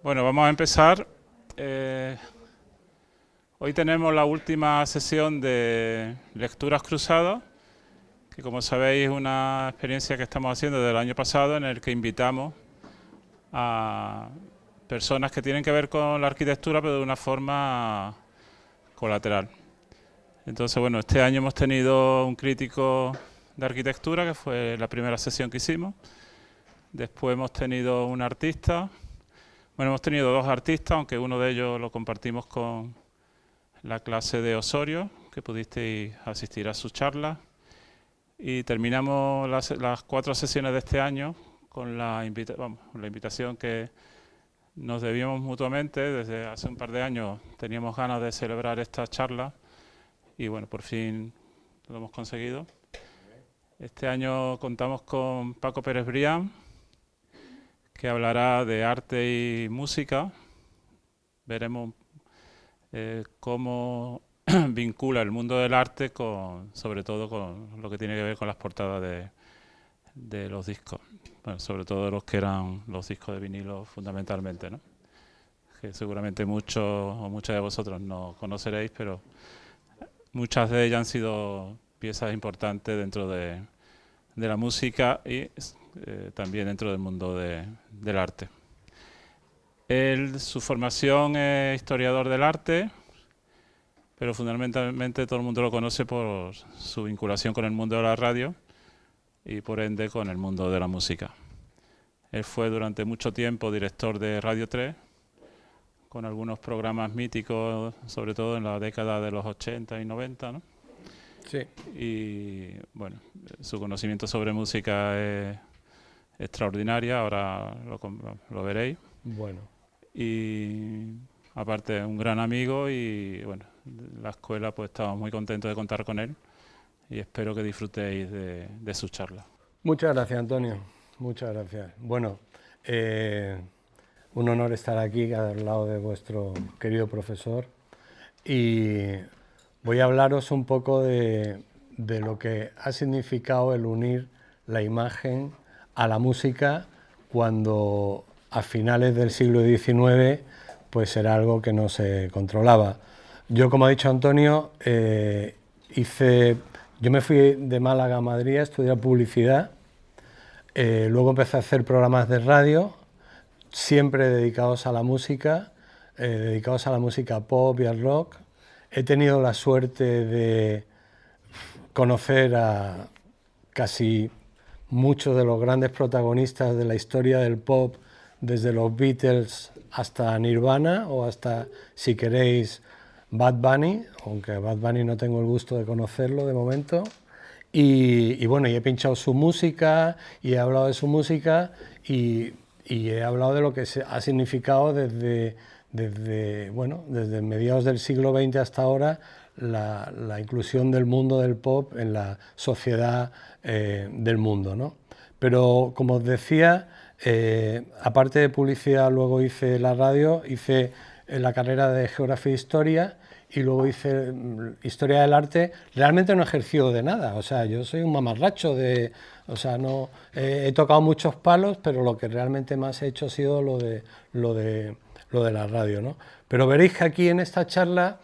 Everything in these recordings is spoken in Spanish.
Bueno, vamos a empezar. Hoy tenemos la última sesión de Lecturas Cruzadas, que como sabéis es una experiencia que estamos haciendo desde el año pasado, en el que invitamos a personas que tienen que ver con la arquitectura, pero de una forma colateral. Entonces, bueno, este año hemos tenido un crítico de arquitectura, que fue la primera sesión que hicimos. Después hemos tenido un artista. Bueno, hemos tenido dos artistas, aunque uno de ellos lo compartimos con la clase de Osorio, que pudisteis asistir a su charla. Y terminamos las 4 sesiones de este año con la invitación que nos debíamos mutuamente. Desde hace un par de años teníamos ganas de celebrar esta charla y bueno, por fin lo hemos conseguido. Este año contamos con Paco Pérez Brián, que hablará de arte y música. Veremos cómo vincula el mundo del arte sobre todo con lo que tiene que ver con las portadas de los discos. Bueno, sobre todo los que eran los discos de vinilo fundamentalmente, ¿no? Que seguramente muchos o muchas de vosotros no conoceréis, pero muchas de ellas han sido piezas importantes dentro de la música y también dentro del mundo del arte. Su formación es historiador del arte, pero fundamentalmente todo el mundo lo conoce por su vinculación con el mundo de la radio y por ende con el mundo de la música. Él fue durante mucho tiempo director de Radio 3, con algunos programas míticos, sobre todo en la década de los 80 y 90, ¿no? Sí. Y bueno, su conocimiento sobre música es extraordinaria, ahora lo veréis. Bueno. Y aparte un gran amigo y bueno, la escuela pues estamos muy contentos de contar con él y espero que disfrutéis de su charla. Muchas gracias, Antonio. Muchas gracias. Bueno, un honor estar aquí al lado de vuestro querido profesor y voy a hablaros un poco de lo que ha significado el unir la imagen a la música cuando a finales del siglo XIX pues era algo que no se controlaba. Yo, como ha dicho Antonio, yo me fui de Málaga a Madrid a estudiar publicidad, luego empecé a hacer programas de radio, siempre dedicados a la música pop y al rock. He tenido la suerte de conocer a casi muchos de los grandes protagonistas de la historia del pop, desde los Beatles hasta Nirvana o hasta, si queréis, Bad Bunny, aunque Bad Bunny no tengo el gusto de conocerlo de momento. Y bueno, y he pinchado su música y he hablado de su música y he hablado de lo que ha significado desde mediados del siglo XX hasta ahora la inclusión del mundo del pop en la sociedad del mundo, ¿no? Pero como os decía, aparte de publicidad, luego hice la radio, hice la carrera de Geografía e Historia y luego hice Historia del Arte. Realmente no he ejercido de nada, o sea, yo soy un mamarracho no he tocado muchos palos, pero lo que realmente más he hecho ha sido lo de la radio, ¿no? Pero veréis que aquí en esta charla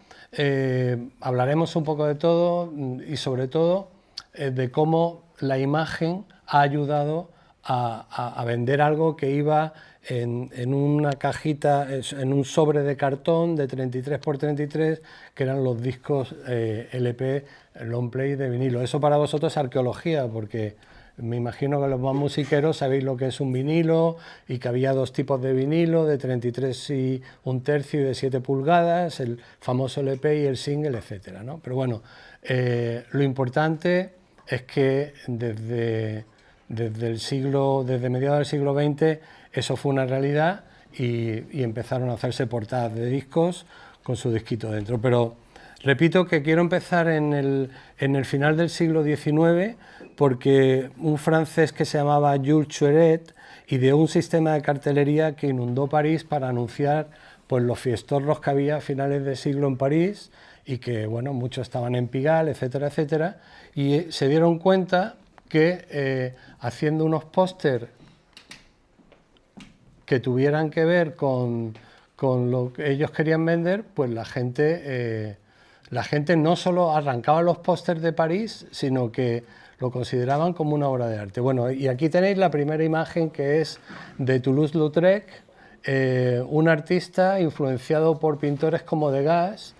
hablaremos un poco de todo y sobre todo de cómo la imagen ha ayudado a vender algo que iba en una cajita, en un sobre de cartón de 33 por 33, que eran los discos LP, long play de vinilo. Eso para vosotros es arqueología, porque me imagino que los más musiqueros sabéis lo que es un vinilo y que había dos tipos de vinilo, de 33 y un tercio y de 7 pulgadas, el famoso LP y el single, etcétera, ¿no? Pero bueno, lo importante es que desde mediados del siglo XX eso fue una realidad y empezaron a hacerse portadas de discos con su disquito dentro. Pero repito que quiero empezar en el final del siglo XIX porque un francés que se llamaba Jules Chouret ideó un sistema de cartelería que inundó París para anunciar pues, los fiestorros que había a finales de siglo en París y que bueno, muchos estaban en Pigalle, etcétera, etcétera, y se dieron cuenta que haciendo unos póster que tuvieran que ver con lo que ellos querían vender, pues la gente no solo arrancaba los pósters de París, sino que lo consideraban como una obra de arte. Bueno, y aquí tenéis la primera imagen, que es de Toulouse-Lautrec, un artista influenciado por pintores como Degas,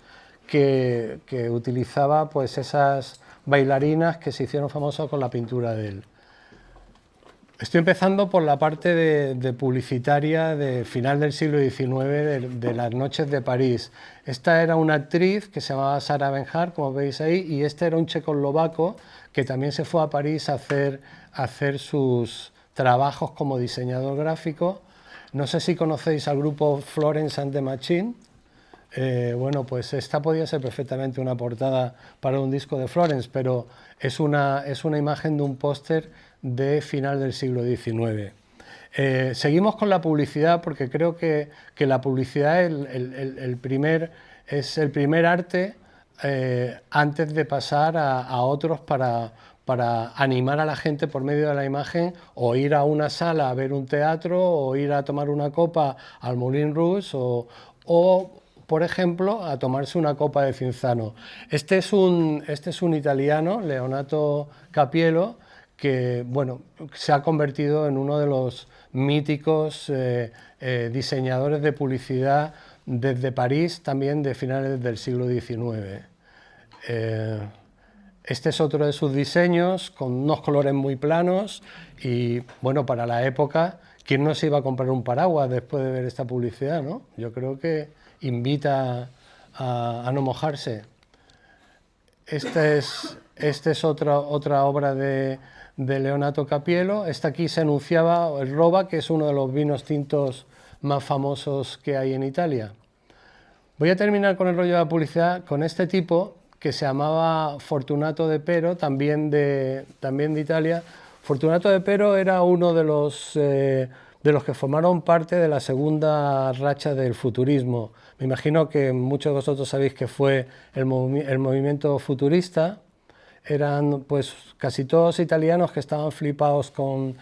que utilizaba pues esas bailarinas que se hicieron famosas con la pintura de él. Estoy empezando por la parte de publicitaria de final del siglo XIX, de las noches de París. Esta era una actriz que se llamaba Sara Bernhardt, como veis ahí, y este era un checoslovaco que también se fue a París a hacer sus trabajos como diseñador gráfico. No sé si conocéis al grupo Florence and the Machine. Bueno, pues esta podía ser perfectamente una portada para un disco de Florence, pero es una imagen de un póster de final del siglo XIX. Seguimos con la publicidad, porque creo que la publicidad es el primer arte antes de pasar a otros para animar a la gente por medio de la imagen, o ir a una sala a ver un teatro, o ir a tomar una copa al Moulin Rouge, o por ejemplo, a tomarse una copa de Cinzano. Este es un italiano, Leonato Capiello, que bueno, se ha convertido en uno de los míticos diseñadores de publicidad desde París, también de finales del siglo XIX. Este es otro de sus diseños, con unos colores muy planos, y bueno, para la época, ¿quién no se iba a comprar un paraguas después de ver esta publicidad, no? Yo creo que invita a no mojarse. Esta es otra obra de Leonato Capiello. Esta aquí se anunciaba el Roba, que es uno de los vinos tintos más famosos que hay en Italia. Voy a terminar con el rollo de la publicidad con este tipo, que se llamaba Fortunato de Pero, también de Italia. Fortunato de Pero era uno de los que formaron parte de la segunda racha del futurismo. Me imagino que muchos de vosotros sabéis que fue el movimiento futurista. Eran pues casi todos italianos que estaban flipados con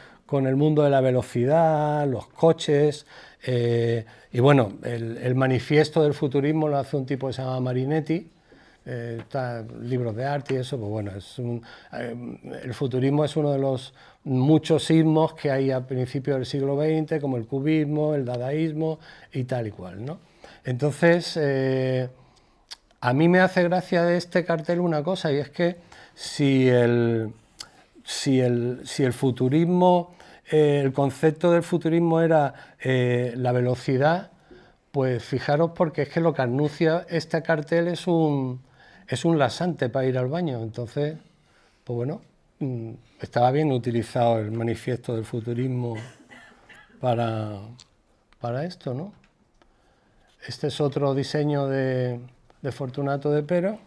el mundo de la velocidad, los coches, y bueno, el manifiesto del futurismo lo hace un tipo que se llama Marinetti. Libros de arte y eso, pues bueno, el futurismo es uno de los muchos sismos que hay a principios del siglo XX, como el cubismo, el dadaísmo y tal y cual, ¿no? Entonces, a mí me hace gracia de este cartel una cosa, y es que si el futurismo, el concepto del futurismo era la velocidad, pues fijaros, porque es que lo que anuncia este cartel es un lasante para ir al baño. Entonces, pues bueno, estaba bien utilizado el manifiesto del futurismo para esto, ¿no? Este es otro diseño de Fortunato de Pero.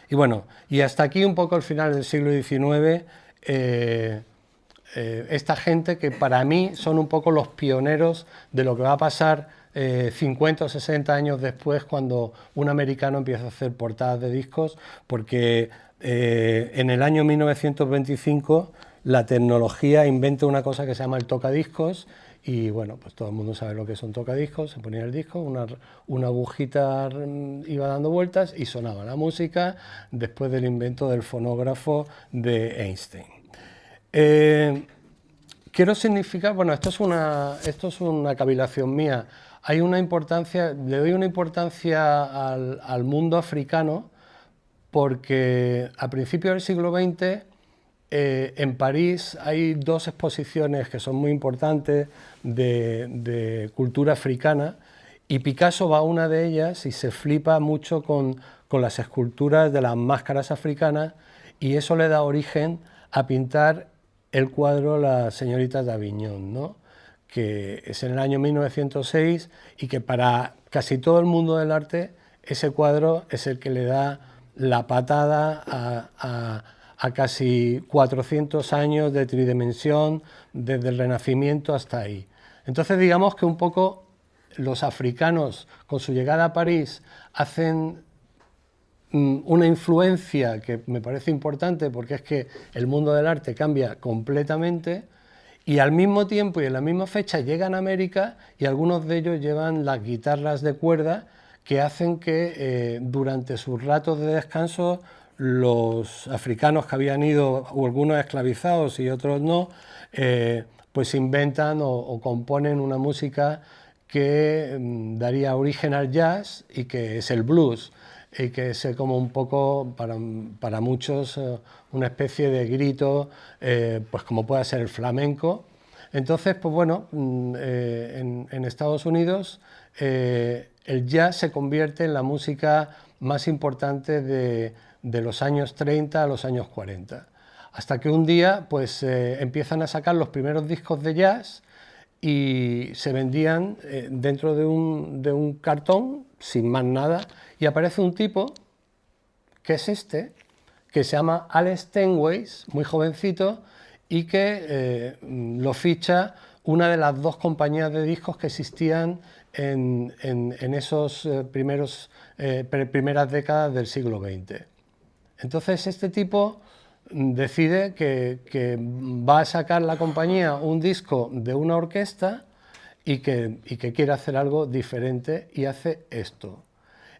Y bueno, y hasta aquí un poco el final del siglo XIX, esta gente que para mí son un poco los pioneros de lo que va a pasar 50 o 60 años después, cuando un americano empieza a hacer portadas de discos, porque en el año 1925 la tecnología inventa una cosa que se llama el tocadiscos, y bueno, pues todo el mundo sabe lo que es un tocadiscos. Se ponía el disco, una agujita iba dando vueltas y sonaba la música, después del invento del fonógrafo de Einstein. Quiero significar, bueno, esto es una cavilación mía. Hay una importancia, le doy una importancia al mundo africano, porque a principios del siglo XX en París hay dos exposiciones que son muy importantes de cultura africana, y Picasso va a una de ellas y se flipa mucho con las esculturas de las máscaras africanas, y eso le da origen a pintar el cuadro La señorita d'Avignon, ¿no?, que es en el año 1906, y que para casi todo el mundo del arte ese cuadro es el que le da la patada a casi 400 años de tridimensión, desde el Renacimiento hasta ahí. Entonces, digamos que un poco los africanos, con su llegada a París, hacen una influencia que me parece importante, porque es que el mundo del arte cambia completamente, Y al mismo tiempo y en la misma fecha llegan a América y algunos de ellos llevan las guitarras de cuerda que hacen que durante sus ratos de descanso los africanos que habían ido, o algunos esclavizados y otros no, pues inventan o componen una música que daría origen al jazz y que es el blues, y que es como un poco para muchos una especie de grito, pues como puede ser el flamenco. Entonces, pues bueno, en Estados Unidos el jazz se convierte en la música más importante de los años 30 a los años 40. Hasta que un día pues empiezan a sacar los primeros discos de jazz y se vendían dentro de un cartón, sin más nada, y aparece un tipo, que es este, que se llama Alex Steinway, muy jovencito, y que lo ficha una de las dos compañías de discos que existían en esos primeras décadas del siglo XX. Entonces este tipo decide que va a sacar la compañía un disco de una orquesta y que quiere hacer algo diferente y hace esto.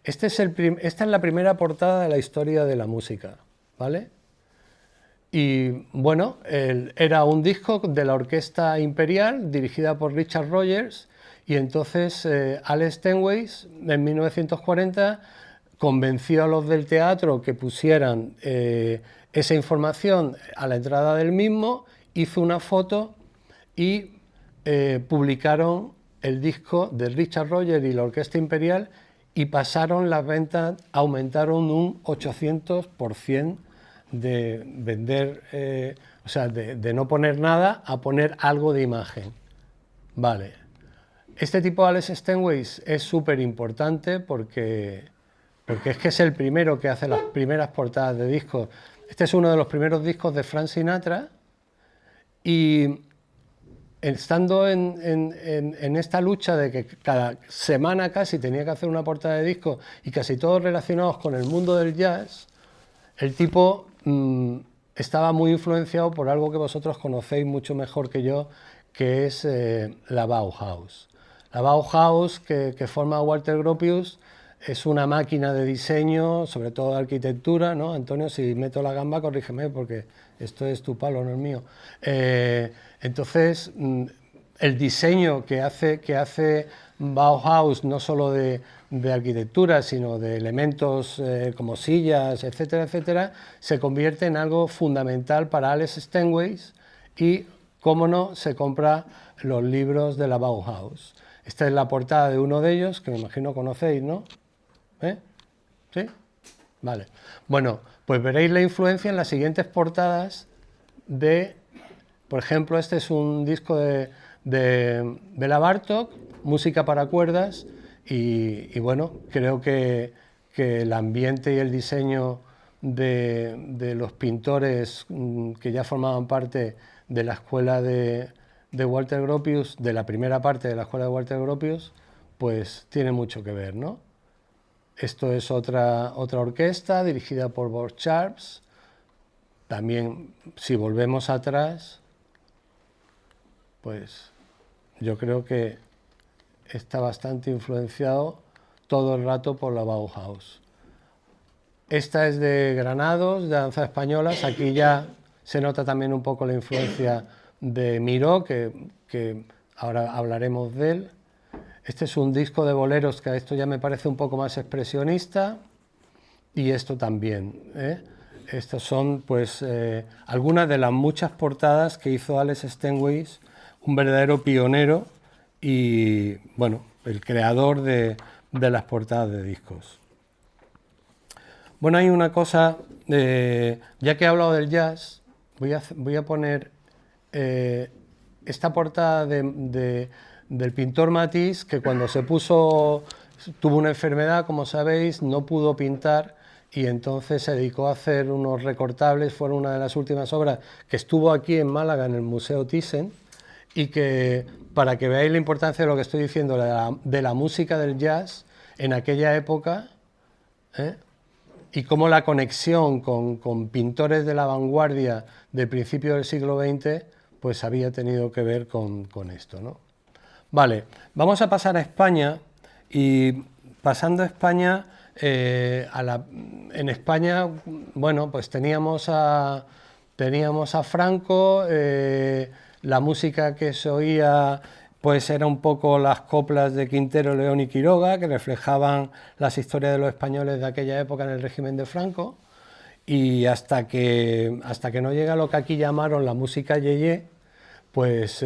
Esta es la primera portada de la historia de la música, ¿vale? Y bueno, era un disco de la Orquesta Imperial dirigida por Richard Rodgers y entonces Alex Steinway en 1940 convenció a los del teatro que pusieran esa información a la entrada del mismo, hizo una foto y publicaron el disco de Richard Rodgers y la Orquesta Imperial y pasaron las ventas, aumentaron un 800% de vender, o sea, de no poner nada a poner algo de imagen. Vale. Este tipo de Alex Steinway es súper importante porque es que es el primero que hace las primeras portadas de discos. Este es uno de los primeros discos de Frank Sinatra y estando en esta lucha de que cada semana casi tenía que hacer una portada de disco y casi todos relacionados con el mundo del jazz, el tipo estaba muy influenciado por algo que vosotros conocéis mucho mejor que yo, que es la Bauhaus. La Bauhaus que forma Walter Gropius es una máquina de diseño, sobre todo de arquitectura, ¿no? Antonio, si meto la gamba, corrígeme, porque esto es tu palo, no es mío. Entonces, el diseño que hace Bauhaus, no solo de arquitectura, sino de elementos como sillas, etcétera, etcétera, se convierte en algo fundamental para Alex Steinway y, cómo no, se compra los libros de la Bauhaus. Esta es la portada de uno de ellos, que me imagino conocéis, ¿no? ¿Sí? Vale. Bueno, pues veréis la influencia en las siguientes portadas de, por ejemplo, este es un disco de Bela Bartók, música para cuerdas, y bueno, creo que el ambiente y el diseño de los pintores que ya formaban parte de la escuela de Walter Gropius, de la primera parte de la escuela de Walter Gropius, pues tiene mucho que ver, ¿no? Esto es otra orquesta dirigida por Bob Sharps. También, si volvemos atrás, pues yo creo que está bastante influenciado todo el rato por la Bauhaus. Esta es de Granados, de danzas españolas. Aquí ya se nota también un poco la influencia de Miró, que ahora hablaremos de él. Este es un disco de boleros, que a esto ya me parece un poco más expresionista, y esto también. Estas son pues algunas de las muchas portadas que hizo Alex Steinway, un verdadero pionero y bueno, el creador de las portadas de discos. Bueno, hay una cosa, ya que he hablado del jazz, voy a poner esta portada del pintor Matisse, que cuando tuvo una enfermedad, como sabéis, no pudo pintar y entonces se dedicó a hacer unos recortables. Fueron una de las últimas obras que estuvo aquí en Málaga, en el Museo Thyssen, y que, para que veáis la importancia de lo que estoy diciendo, de la música del jazz en aquella época, y cómo la conexión con pintores de la vanguardia del principio del siglo XX pues había tenido que ver con esto, ¿no? Vale, vamos a pasar a España y pasando a España, en España, bueno, pues teníamos a Franco, la música que se oía pues era un poco las coplas de Quintero, León y Quiroga, que reflejaban las historias de los españoles de aquella época en el régimen de Franco, y hasta que no llega lo que aquí llamaron la música yeye, pues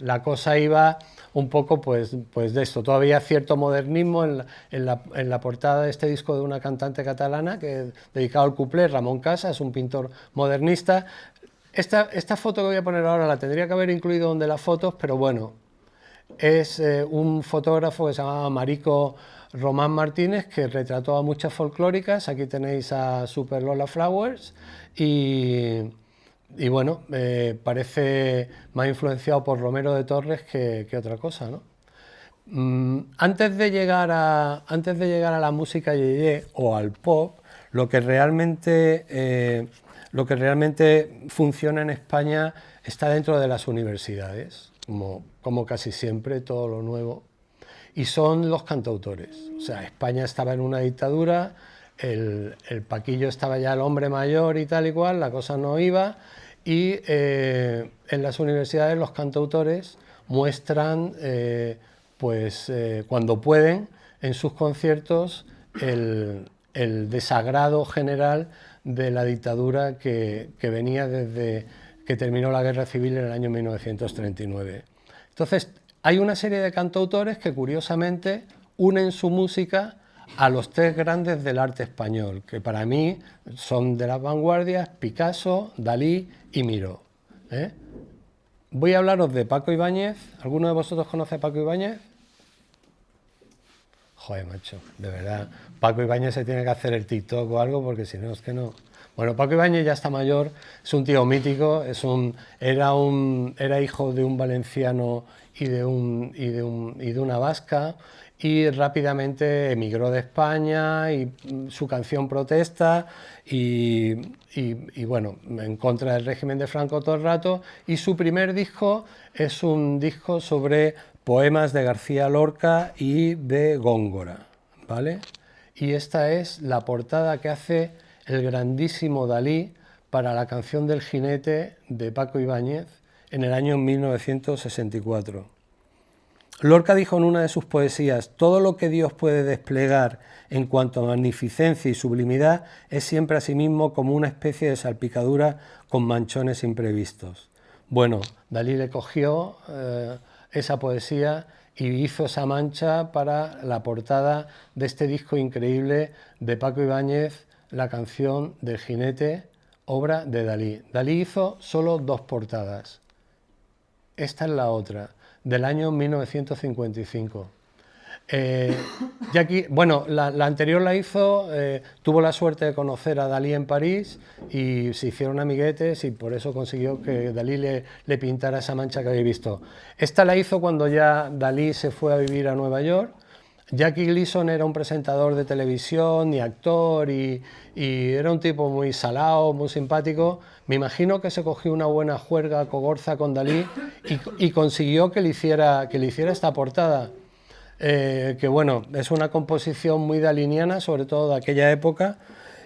la cosa iba un poco pues de esto. Todavía cierto modernismo en la portada de este disco de una cantante catalana que dedicado al cuplé, Ramón Casas, un pintor modernista. Esta foto que voy a poner ahora la tendría que haber incluido donde las fotos, pero bueno, es un fotógrafo que se llamaba Marico Román Martínez, que retrató a muchas folclóricas. Aquí tenéis a Super Lola Flowers y bueno, parece más influenciado por Romero de Torres que otra cosa, ¿no? Antes de llegar a la música yeye o al pop, lo que realmente funciona en España está dentro de las universidades, como casi siempre, todo lo nuevo, y son los cantautores. O sea, España estaba en una dictadura, el Paquillo estaba ya el hombre mayor y tal y cual, la cosa no iba, y en las universidades los cantautores muestran, cuando pueden, en sus conciertos, el desagrado general de la dictadura que venía desde que terminó la Guerra Civil en el año 1939. Entonces, hay una serie de cantautores que curiosamente unen su música a los tres grandes del arte español, que para mí son de las vanguardias: Picasso, Dalí y Miró. Voy a hablaros de Paco Ibáñez. ¿Alguno de vosotros conoce a Paco Ibáñez? Joder, macho, de verdad. Paco Ibáñez se tiene que hacer el TikTok o algo, porque si no, es que no. Bueno, Paco Ibáñez ya está mayor, es un tío mítico, era hijo de un valenciano y de una vasca, y rápidamente emigró de España, y su canción protesta y bueno, en contra del régimen de Franco todo el rato, y su primer disco es un disco sobre poemas de García Lorca y de Góngora, ¿vale? Y esta es la portada que hace el grandísimo Dalí para la canción del jinete de Paco Ibáñez en el año 1964. Lorca dijo en una de sus poesías: todo lo que Dios puede desplegar en cuanto a magnificencia y sublimidad es siempre a sí mismo como una especie de salpicadura con manchones imprevistos. Bueno, Dalí le cogió esa poesía y hizo esa mancha para la portada de este disco increíble de Paco Ibáñez, la canción del jinete, obra de Dalí. Dalí hizo solo dos portadas. Esta es la otra, del año 1955. Bueno, la anterior la hizo, tuvo la suerte de conocer a Dalí en París y se hicieron amiguetes, y por eso consiguió que Dalí le pintara esa mancha que habéis visto. Esta la hizo cuando ya Dalí se fue a vivir a Nueva York. Jackie Gleason era un presentador de televisión y actor, y era un tipo muy salado, muy simpático. Me imagino que se cogió una buena juerga cogorza con Dalí y consiguió que le hiciera esta portada, que bueno, es una composición muy daliniana, sobre todo de aquella época,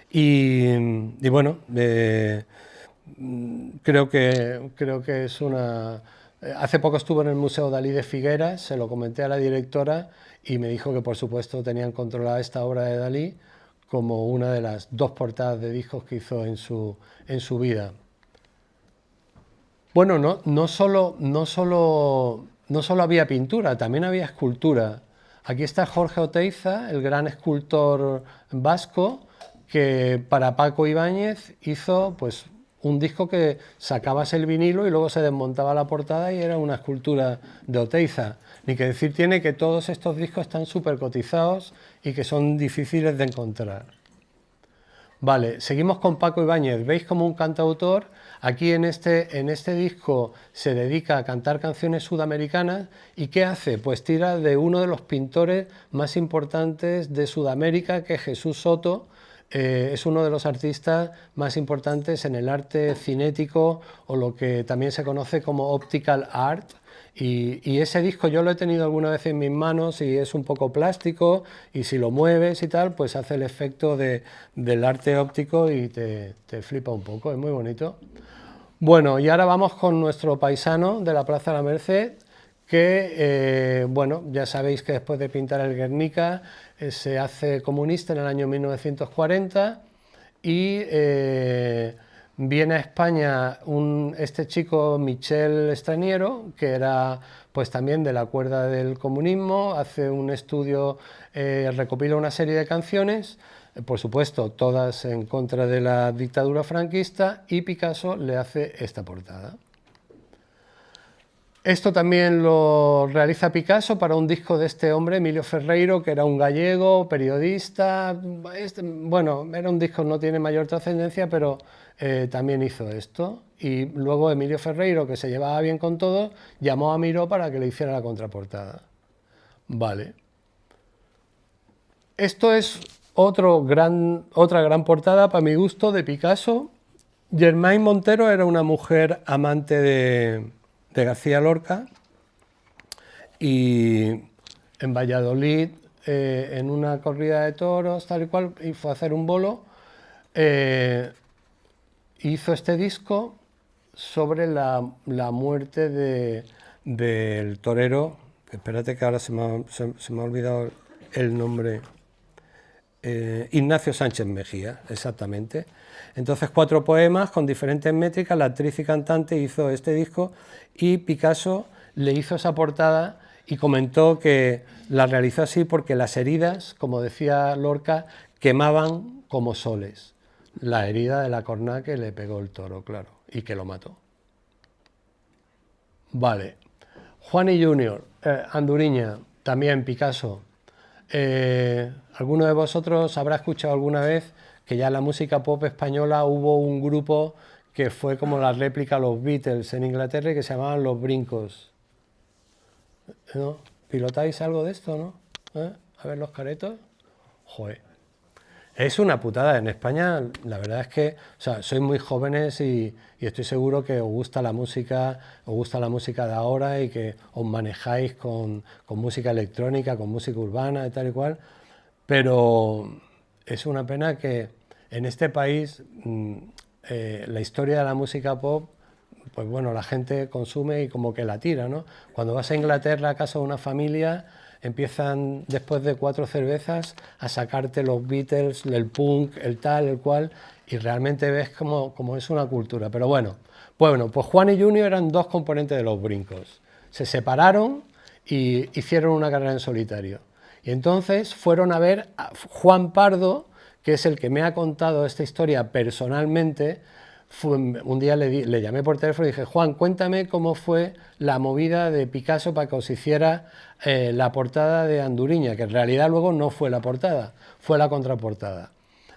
y bueno, creo que es una... Hace poco estuve en el Museo Dalí de Figueras, se lo comenté a la directora y me dijo que por supuesto tenían controlada esta obra de Dalí como una de las dos portadas de discos que hizo en su vida. Bueno, no solo había pintura, también había escultura. Aquí está Jorge Oteiza, el gran escultor vasco, que para Paco Ibáñez hizo pues un disco que sacabas el vinilo y luego se desmontaba la portada y era una escultura de Oteiza. Ni que decir tiene que todos estos discos están súper cotizados y que son difíciles de encontrar. Vale, seguimos con Paco Ibáñez. ¿Veis como un cantautor? Aquí en este disco se dedica a cantar canciones sudamericanas. ¿Y qué hace? Pues tira de uno de los pintores más importantes de Sudamérica, que es Jesús Soto, es uno de los artistas más importantes en el arte cinético o lo que también se conoce como optical art. Y ese disco yo lo he tenido alguna vez en mis manos y es un poco plástico y si lo mueves y tal, pues hace el efecto del arte óptico y te flipa un poco, es muy bonito. Bueno, y ahora vamos con nuestro paisano de la Plaza de la Merced, que, bueno, ya sabéis que después de pintar el Guernica se hace comunista en el año 1940 y viene a España este chico Michel Estraniero, que era pues también de la cuerda del comunismo, hace un estudio, recopila una serie de canciones, por supuesto todas en contra de la dictadura franquista, y Picasso le hace esta portada. Esto también lo realiza Picasso para un disco de este hombre, Emilio Ferreiro, que era un gallego, periodista. Bueno, era un disco, no tiene mayor trascendencia, pero también hizo esto. Y luego Emilio Ferreiro, que se llevaba bien con todo, llamó a Miró para que le hiciera la contraportada. Vale. Esto es otra gran portada, para mi gusto, de Picasso. Germaine Montero era una mujer amante de García Lorca, y en Valladolid, en una corrida de toros, tal y cual, y fue a hacer un bolo, hizo este disco sobre la muerte del torero, espérate que ahora se me ha olvidado el nombre, Ignacio Sánchez Mejía, exactamente. Entonces 4 poemas con diferentes métricas, la actriz y cantante hizo este disco y Picasso le hizo esa portada y comentó que la realizó así porque las heridas, como decía Lorca, quemaban como soles. La herida de la cornada que le pegó el toro, claro, y que lo mató. Vale. Juani Junior, Anduriña, también Picasso. ¿Alguno de vosotros habrá escuchado alguna vez que ya en la música pop española hubo un grupo que fue como la réplica a los Beatles en Inglaterra y que se llamaban Los Brincos? ¿No? ¿Pilotáis algo de esto, no? A ver los caretos. Joder. Es una putada. En España, la verdad es que, o sea, sois muy jóvenes y estoy seguro que os gusta la música de ahora y que os manejáis con música electrónica, con música urbana y tal y cual, pero es una pena que en este país la historia de la música pop, pues bueno, la gente consume y como que la tira, ¿no? Cuando vas a Inglaterra a casa de una familia, empiezan después de 4 cervezas a sacarte los Beatles, el punk, el tal, el cual, y realmente ves como es una cultura. Pero bueno, pues Juan y Junior eran 2 componentes de Los Brincos. Se separaron y hicieron una carrera en solitario. Y entonces fueron a ver a Juan Pardo, que es el que me ha contado esta historia personalmente. Un día le llamé por teléfono y dije: Juan, cuéntame cómo fue la movida de Picasso para que os hiciera la portada de Anduriña, que en realidad luego no fue la portada, fue la contraportada.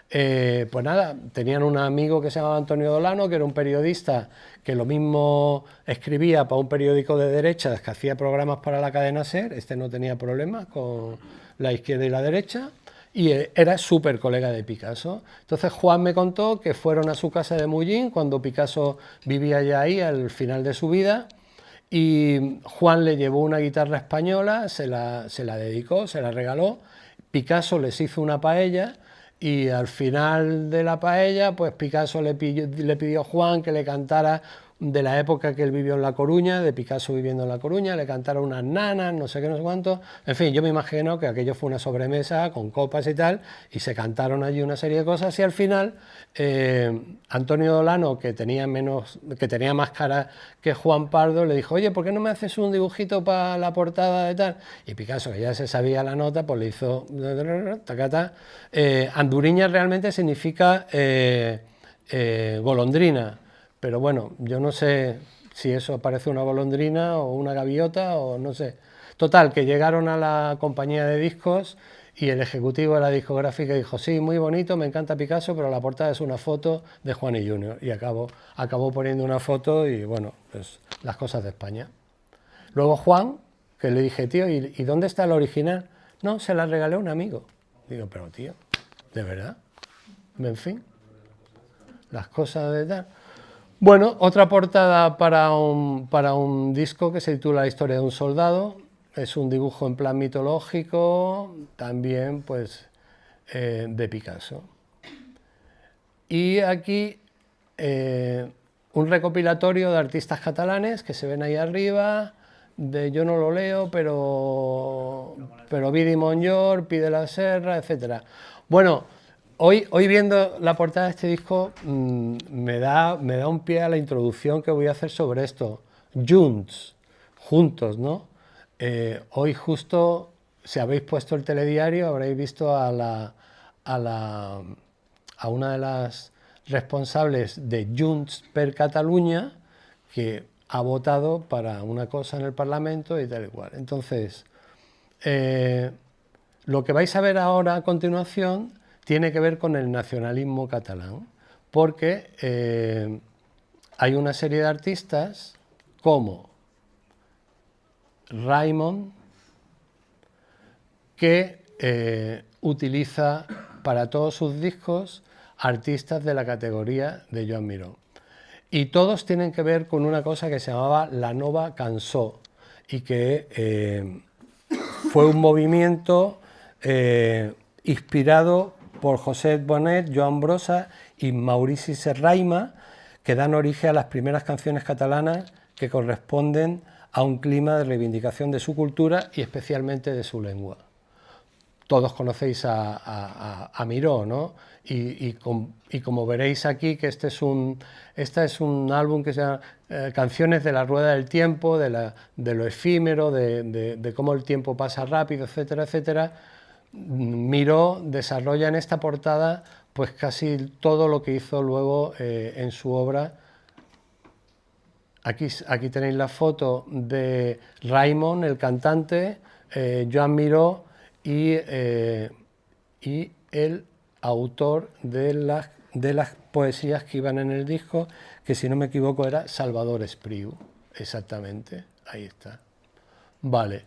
Pues nada, tenían un amigo que se llamaba Antonio Dolano, que era un periodista que lo mismo escribía para un periódico de derechas que hacía programas para la cadena SER. Este no tenía problemas con la izquierda y la derecha, y era súper colega de Picasso. Entonces Juan me contó que fueron a su casa de Mullín cuando Picasso vivía ya ahí al final de su vida, y Juan le llevó una guitarra española, se la dedicó, se la regaló. Picasso les hizo una paella y al final de la paella, pues Picasso le pidió a Juan que le cantara de la época que él vivió en La Coruña, de Picasso viviendo en La Coruña, le cantara unas nanas, no sé qué, no sé cuánto. En fin, yo me imagino que aquello fue una sobremesa con copas y tal, y se cantaron allí una serie de cosas, y al final Antonio Dolano, que tenía más cara que Juan Pardo, le dijo: oye, ¿por qué no me haces un dibujito para la portada de tal? Y Picasso, que ya se sabía la nota, pues le hizo tacata. Anduriña realmente significa golondrina. Pero bueno, yo no sé si eso parece una golondrina o una gaviota o no sé. Total, que llegaron a la compañía de discos y el ejecutivo de la discográfica dijo: sí, muy bonito, me encanta Picasso, pero la portada es una foto de Juan y Junior. Y acabó poniendo una foto y bueno, pues las cosas de España. Luego Juan, que le dije: tío, ¿y dónde está el original? No, se la regalé a un amigo. Digo: pero tío, ¿de verdad? En fin, las cosas de tal. Bueno, otra portada para un disco que se titula La historia de un soldado. Es un dibujo en plan mitológico, también pues de Picasso. Y aquí un recopilatorio de artistas catalanes que se ven ahí arriba, yo no lo leo, pero Vidi Monllor, Pi de la Serra, etc. Bueno, hoy viendo la portada de este disco me da un pie a la introducción que voy a hacer sobre esto. Juntos, ¿no? Hoy justo, si habéis puesto el telediario, habréis visto a una de las responsables de Junts per Catalunya, que ha votado para una cosa en el Parlamento y tal y cual. Entonces, lo que vais a ver ahora a continuación tiene que ver con el nacionalismo catalán, porque hay una serie de artistas como Raimon, que utiliza para todos sus discos artistas de la categoría de Joan Miró. Y todos tienen que ver con una cosa que se llamaba la Nova Cançó y que fue un movimiento inspirado por José Bonet, Joan Brossa y Maurici Serrahima, que dan origen a las primeras canciones catalanas que corresponden a un clima de reivindicación de su cultura y especialmente de su lengua. Todos conocéis a Miró, ¿no? Y como veréis aquí, que este es un álbum que se llama Canciones de la Rueda del Tiempo, de lo efímero, de cómo el tiempo pasa rápido, etcétera, etcétera. Miró desarrolla en esta portada pues casi todo lo que hizo luego en su obra. Aquí tenéis la foto de Raimon, el cantante, Joan Miró y el autor de las poesías que iban en el disco, que si no me equivoco era Salvador Espriu, exactamente, ahí está. Vale,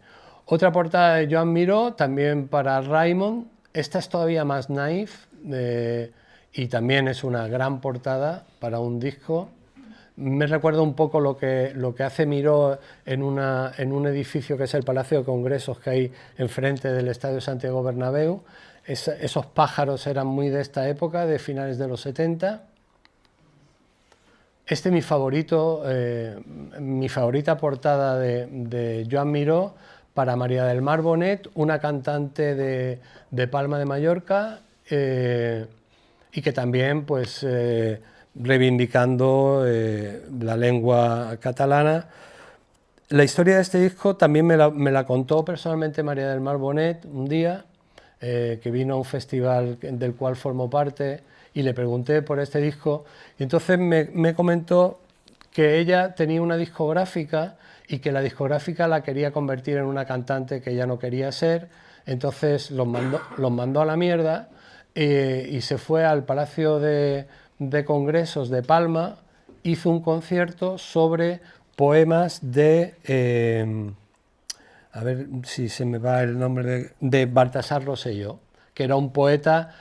otra portada de Joan Miró, también para Raimon, esta es todavía más naif y también es una gran portada para un disco. Me recuerda un poco lo que hace Miró en un edificio que es el Palacio de Congresos que hay enfrente del Estadio Santiago Bernabéu. Esos pájaros eran muy de esta época, de finales de los 70. Este es mi favorita portada de Joan Miró para María del Mar Bonet, una cantante de Palma de Mallorca y que también pues reivindicando la lengua catalana. La historia de este disco también me la contó personalmente María del Mar Bonet un día, que vino a un festival del cual formó parte y le pregunté por este disco y entonces me comentó que ella tenía una discográfica y que la discográfica la quería convertir en una cantante que ella no quería ser, entonces los mandó a la mierda y se fue al Palacio de Congresos de Palma, hizo un concierto sobre poemas a ver si se me va el nombre de Baltasar Rosselló, que era un poeta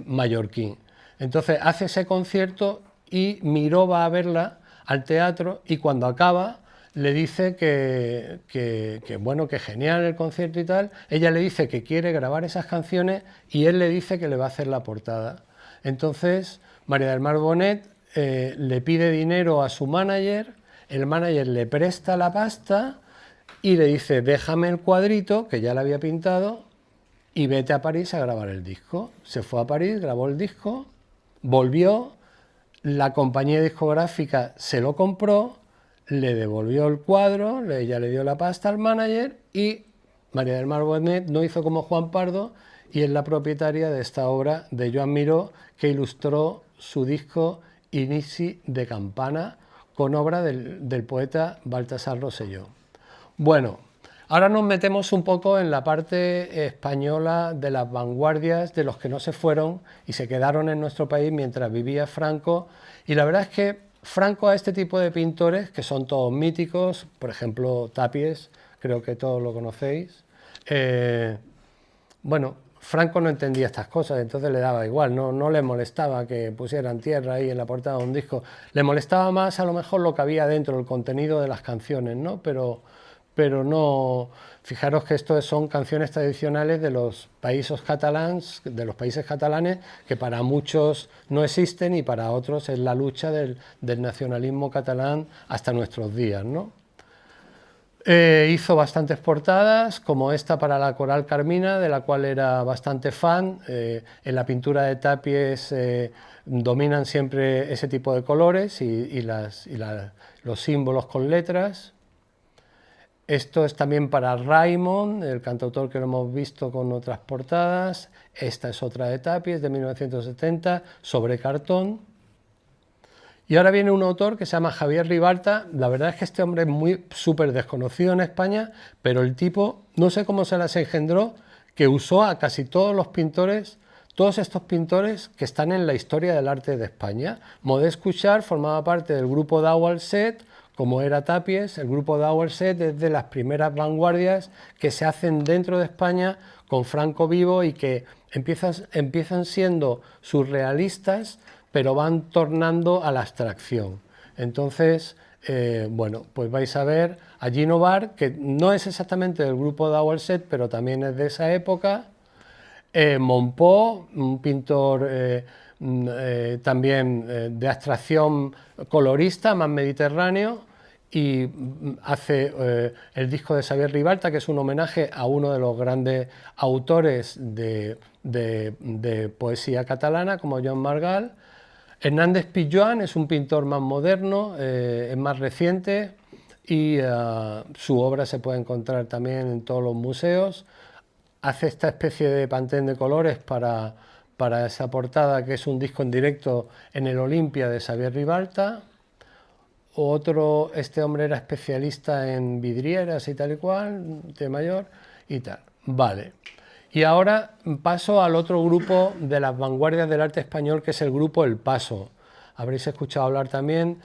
mallorquín. Entonces hace ese concierto y Miró va a verla al teatro y cuando acaba le dice que bueno, que genial el concierto y tal. Ella le dice que quiere grabar esas canciones y él le dice que le va a hacer la portada. Entonces María del Mar Bonet le pide dinero a su manager, el manager le presta la pasta y le dice déjame el cuadrito, que ya le había pintado, y vete a París a grabar el disco. Se fue a París, grabó el disco, volvió, la compañía discográfica se lo compró, le devolvió el cuadro, ella le dio la pasta al manager y María del Mar Bonet no hizo como Juan Pardo y es la propietaria de esta obra de Joan Miró, que ilustró su disco Inici de Campana con obra del poeta Baltasar Rosselló. Bueno, ahora nos metemos un poco en la parte española de las vanguardias, de los que no se fueron y se quedaron en nuestro país mientras vivía Franco. Y la verdad es que Franco a este tipo de pintores, que son todos míticos, por ejemplo Tapies, creo que todos lo conocéis, bueno, Franco no entendía estas cosas, entonces le daba igual, no le molestaba que pusieran tierra ahí en la portada de un disco, le molestaba más a lo mejor lo que había dentro, el contenido de las canciones, ¿no? Pero no, fijaros que estos son canciones tradicionales de los países catalanes, que para muchos no existen y para otros es la lucha del nacionalismo catalán hasta nuestros días, ¿no? Hizo bastantes portadas, como esta para la Coral Carmina, de la cual era bastante fan. En la pintura de Tapies dominan siempre ese tipo de colores y los símbolos con letras. Esto es también para Raimon, el cantautor que lo hemos visto con otras portadas. Esta es otra de Tapies, de 1970, sobre cartón. Y ahora viene un autor que se llama Javier Ribalta. La verdad es que este hombre es muy súper desconocido en España, pero el tipo, no sé cómo se las engendró, que usó a casi todos los pintores, todos estos pintores que están en la historia del arte de España. Modest Cuixart formaba parte del grupo Daualset, como era Tapies. El grupo Daualset es de las primeras vanguardias que se hacen dentro de España con Franco vivo y que empiezan siendo surrealistas, pero van tornando a la abstracción. Entonces, bueno, pues vais a ver a Gino Bar, que no es exactamente del grupo Daualset, pero también es de esa época. Monpó, un pintor también de abstracción colorista, más mediterráneo, y hace el disco de Xavier Ribalta, que es un homenaje a uno de los grandes autores de poesía catalana, como Joan Margal. Hernández Pijoan es un pintor más moderno, es más reciente, y su obra se puede encontrar también en todos los museos. Hace esta especie de pantén de colores para esa portada, que es un disco en directo en el Olimpia de Xavier Ribalta. Este hombre era especialista en vidrieras y tal y cual, de mayor y tal. Vale. Y ahora paso al otro grupo de las vanguardias del arte español, que es el grupo El Paso. Habréis escuchado hablar también.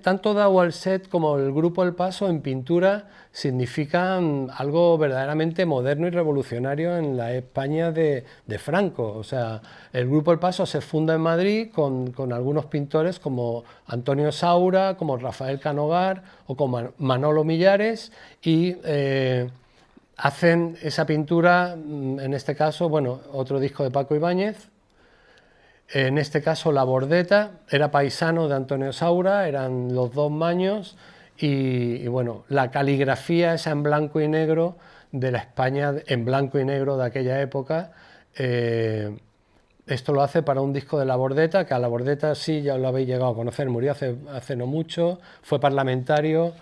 Tanto Daualset como el grupo El Paso en pintura significan algo verdaderamente moderno y revolucionario en la España de Franco. O sea, el grupo El Paso se funda en Madrid con algunos pintores como Antonio Saura, como Rafael Canogar o como Manolo Millares, y hacen esa pintura, en este caso, bueno, otro disco de Paco Ibáñez. En este caso La Bordeta, era paisano de Antonio Saura, eran los dos maños, y bueno, la caligrafía esa en blanco y negro de la España en blanco y negro de aquella época. Esto lo hace para un disco de La Bordeta, que a La Bordeta sí ya lo habéis llegado a conocer, murió hace no mucho, fue parlamentario,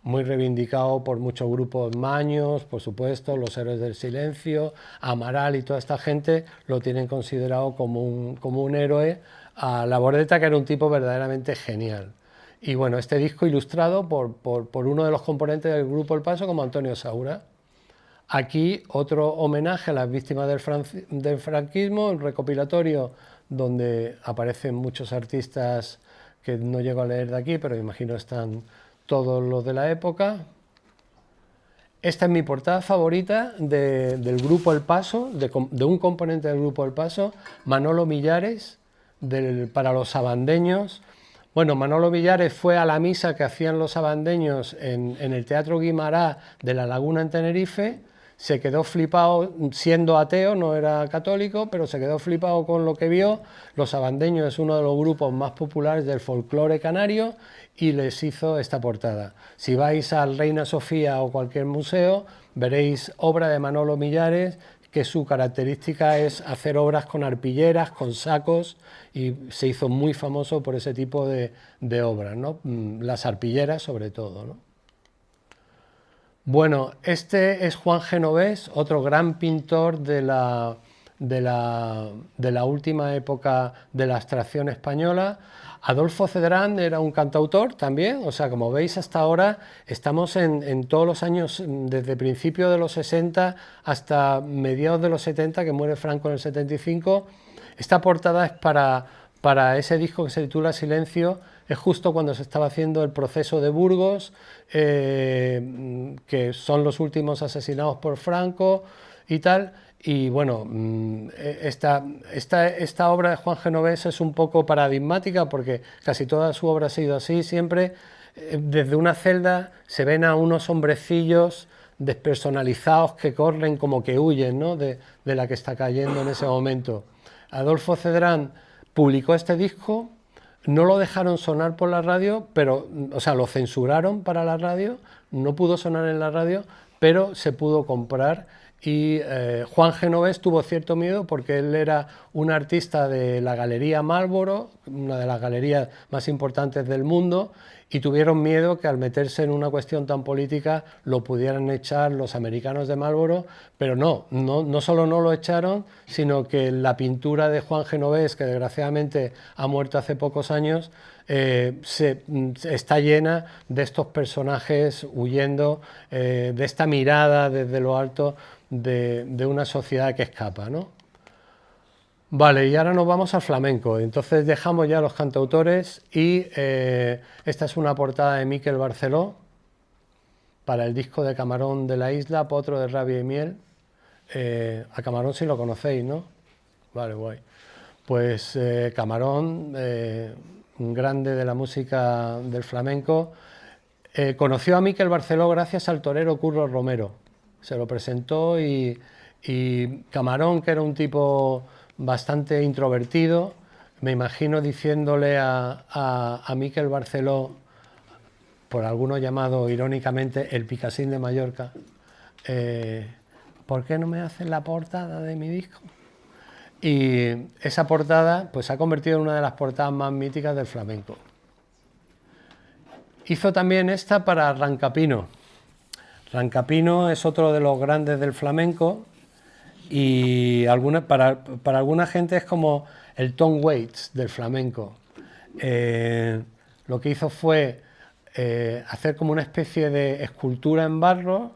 muy reivindicado por muchos grupos maños, por supuesto, los Héroes del Silencio, Amaral y toda esta gente lo tienen considerado como un héroe. A La Bordeta, que era un tipo verdaderamente genial. Y bueno, este disco ilustrado por uno de los componentes del grupo El Paso, como Antonio Saura. Aquí otro homenaje a las víctimas del franquismo, un recopilatorio donde aparecen muchos artistas que no llego a leer de aquí, pero imagino están todos los de la época. Esta es mi portada favorita del grupo El Paso, de un componente del grupo El Paso, Manolo Millares, para los sabandeños. Bueno, Manolo Millares fue a la misa que hacían los sabandeños en el Teatro Guimará de La Laguna en Tenerife. Se quedó flipado, siendo ateo, no era católico, pero se quedó flipado con lo que vio. Los sabandeños es uno de los grupos más populares del folclore canario y les hizo esta portada. Si vais al Reina Sofía o cualquier museo, veréis obra de Manolo Millares, que su característica es hacer obras con arpilleras, con sacos, y se hizo muy famoso por ese tipo de obras, ¿no? Las arpilleras sobre todo, ¿no? Bueno, este es Juan Genovés, otro gran pintor de la última época de la abstracción española. Adolfo Cedrán era un cantautor también, o sea, como veis hasta ahora estamos en todos los años, desde principios de los 60 hasta mediados de los 70, que muere Franco en el 75. Esta portada es para ese disco que se titula Silencio. Es justo cuando se estaba haciendo el proceso de Burgos, que son los últimos asesinados por Franco. y tal. Y bueno, esta obra de Juan Genovés es un poco paradigmática porque casi toda su obra ha sido así, siempre desde una celda se ven a unos hombrecillos despersonalizados que corren como que huyen, ¿no?, de la que está cayendo en ese momento. Adolfo Cedrán publicó este disco, no lo dejaron sonar por la radio, pero, o sea, lo censuraron para la radio, no pudo sonar en la radio, pero se pudo comprar. Y Juan Genovés tuvo cierto miedo porque él era un artista de la Galería Marlboro, una de las galerías más importantes del mundo, y tuvieron miedo que al meterse en una cuestión tan política lo pudieran echar los americanos de Marlboro, pero no solo no lo echaron, sino que la pintura de Juan Genovés, que desgraciadamente ha muerto hace pocos años, está llena de estos personajes huyendo, de esta mirada desde lo alto de una sociedad que escapa, ¿no? Vale, y ahora nos vamos al flamenco. Entonces dejamos ya los cantautores y esta es una portada de Miquel Barceló para el disco de Camarón de la Isla, Potro de Rabia y Miel. A Camarón sí lo conocéis, ¿no? Vale, guay. Pues Camarón, un grande de la música del flamenco, conoció a Miquel Barceló gracias al torero Curro Romero. Se lo presentó y Camarón, que era un tipo bastante introvertido, me imagino diciéndole a Miquel Barceló, por alguno llamado irónicamente el Picassín de Mallorca, ¿por qué no me hacen la portada de mi disco? Y esa portada pues, se ha convertido en una de las portadas más míticas del flamenco. Hizo también esta para Rancapino. Rancapino es otro de los grandes del flamenco y para alguna gente es como el Tom Waits del flamenco. Lo que hizo fue hacer como una especie de escultura en barro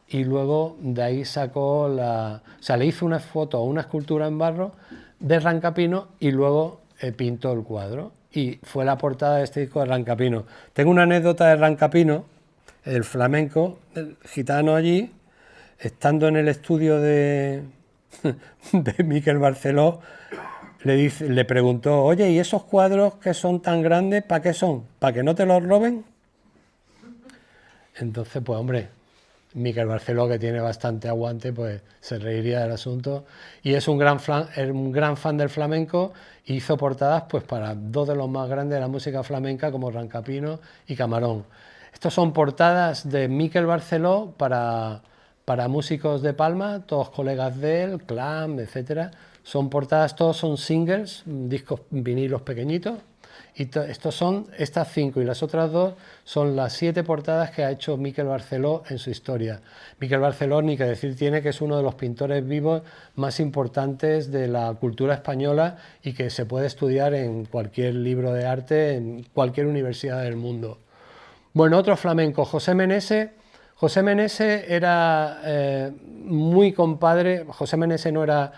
y luego de ahí sacó o sea, le hizo una foto o una escultura en barro de Rancapino y luego pintó el cuadro y fue la portada de este disco de Rancapino. Tengo una anécdota de Rancapino, el flamenco, el gitano allí, estando en el estudio de Miquel Barceló, le preguntó, oye, ¿y esos cuadros que son tan grandes, para qué son? ¿Para que no te los roben? Entonces, pues hombre, Miquel Barceló, que tiene bastante aguante, pues se reiría del asunto. Y es un gran fan del flamenco, y hizo portadas pues, para dos de los más grandes de la música flamenca, como Rancapino y Camarón. Estos son portadas de Miquel Barceló para músicos de Palma, todos colegas de él, Clam, etc. Son portadas, todos son singles, discos vinilos pequeñitos. Y estas 5 y las otras 2 son las 7 portadas que ha hecho Miquel Barceló en su historia. Miquel Barceló, ni que decir tiene, que es uno de los pintores vivos más importantes de la cultura española y que se puede estudiar en cualquier libro de arte, en cualquier universidad del mundo. Bueno, otro flamenco, José Menese. José Menese era muy compadre, José Menese no era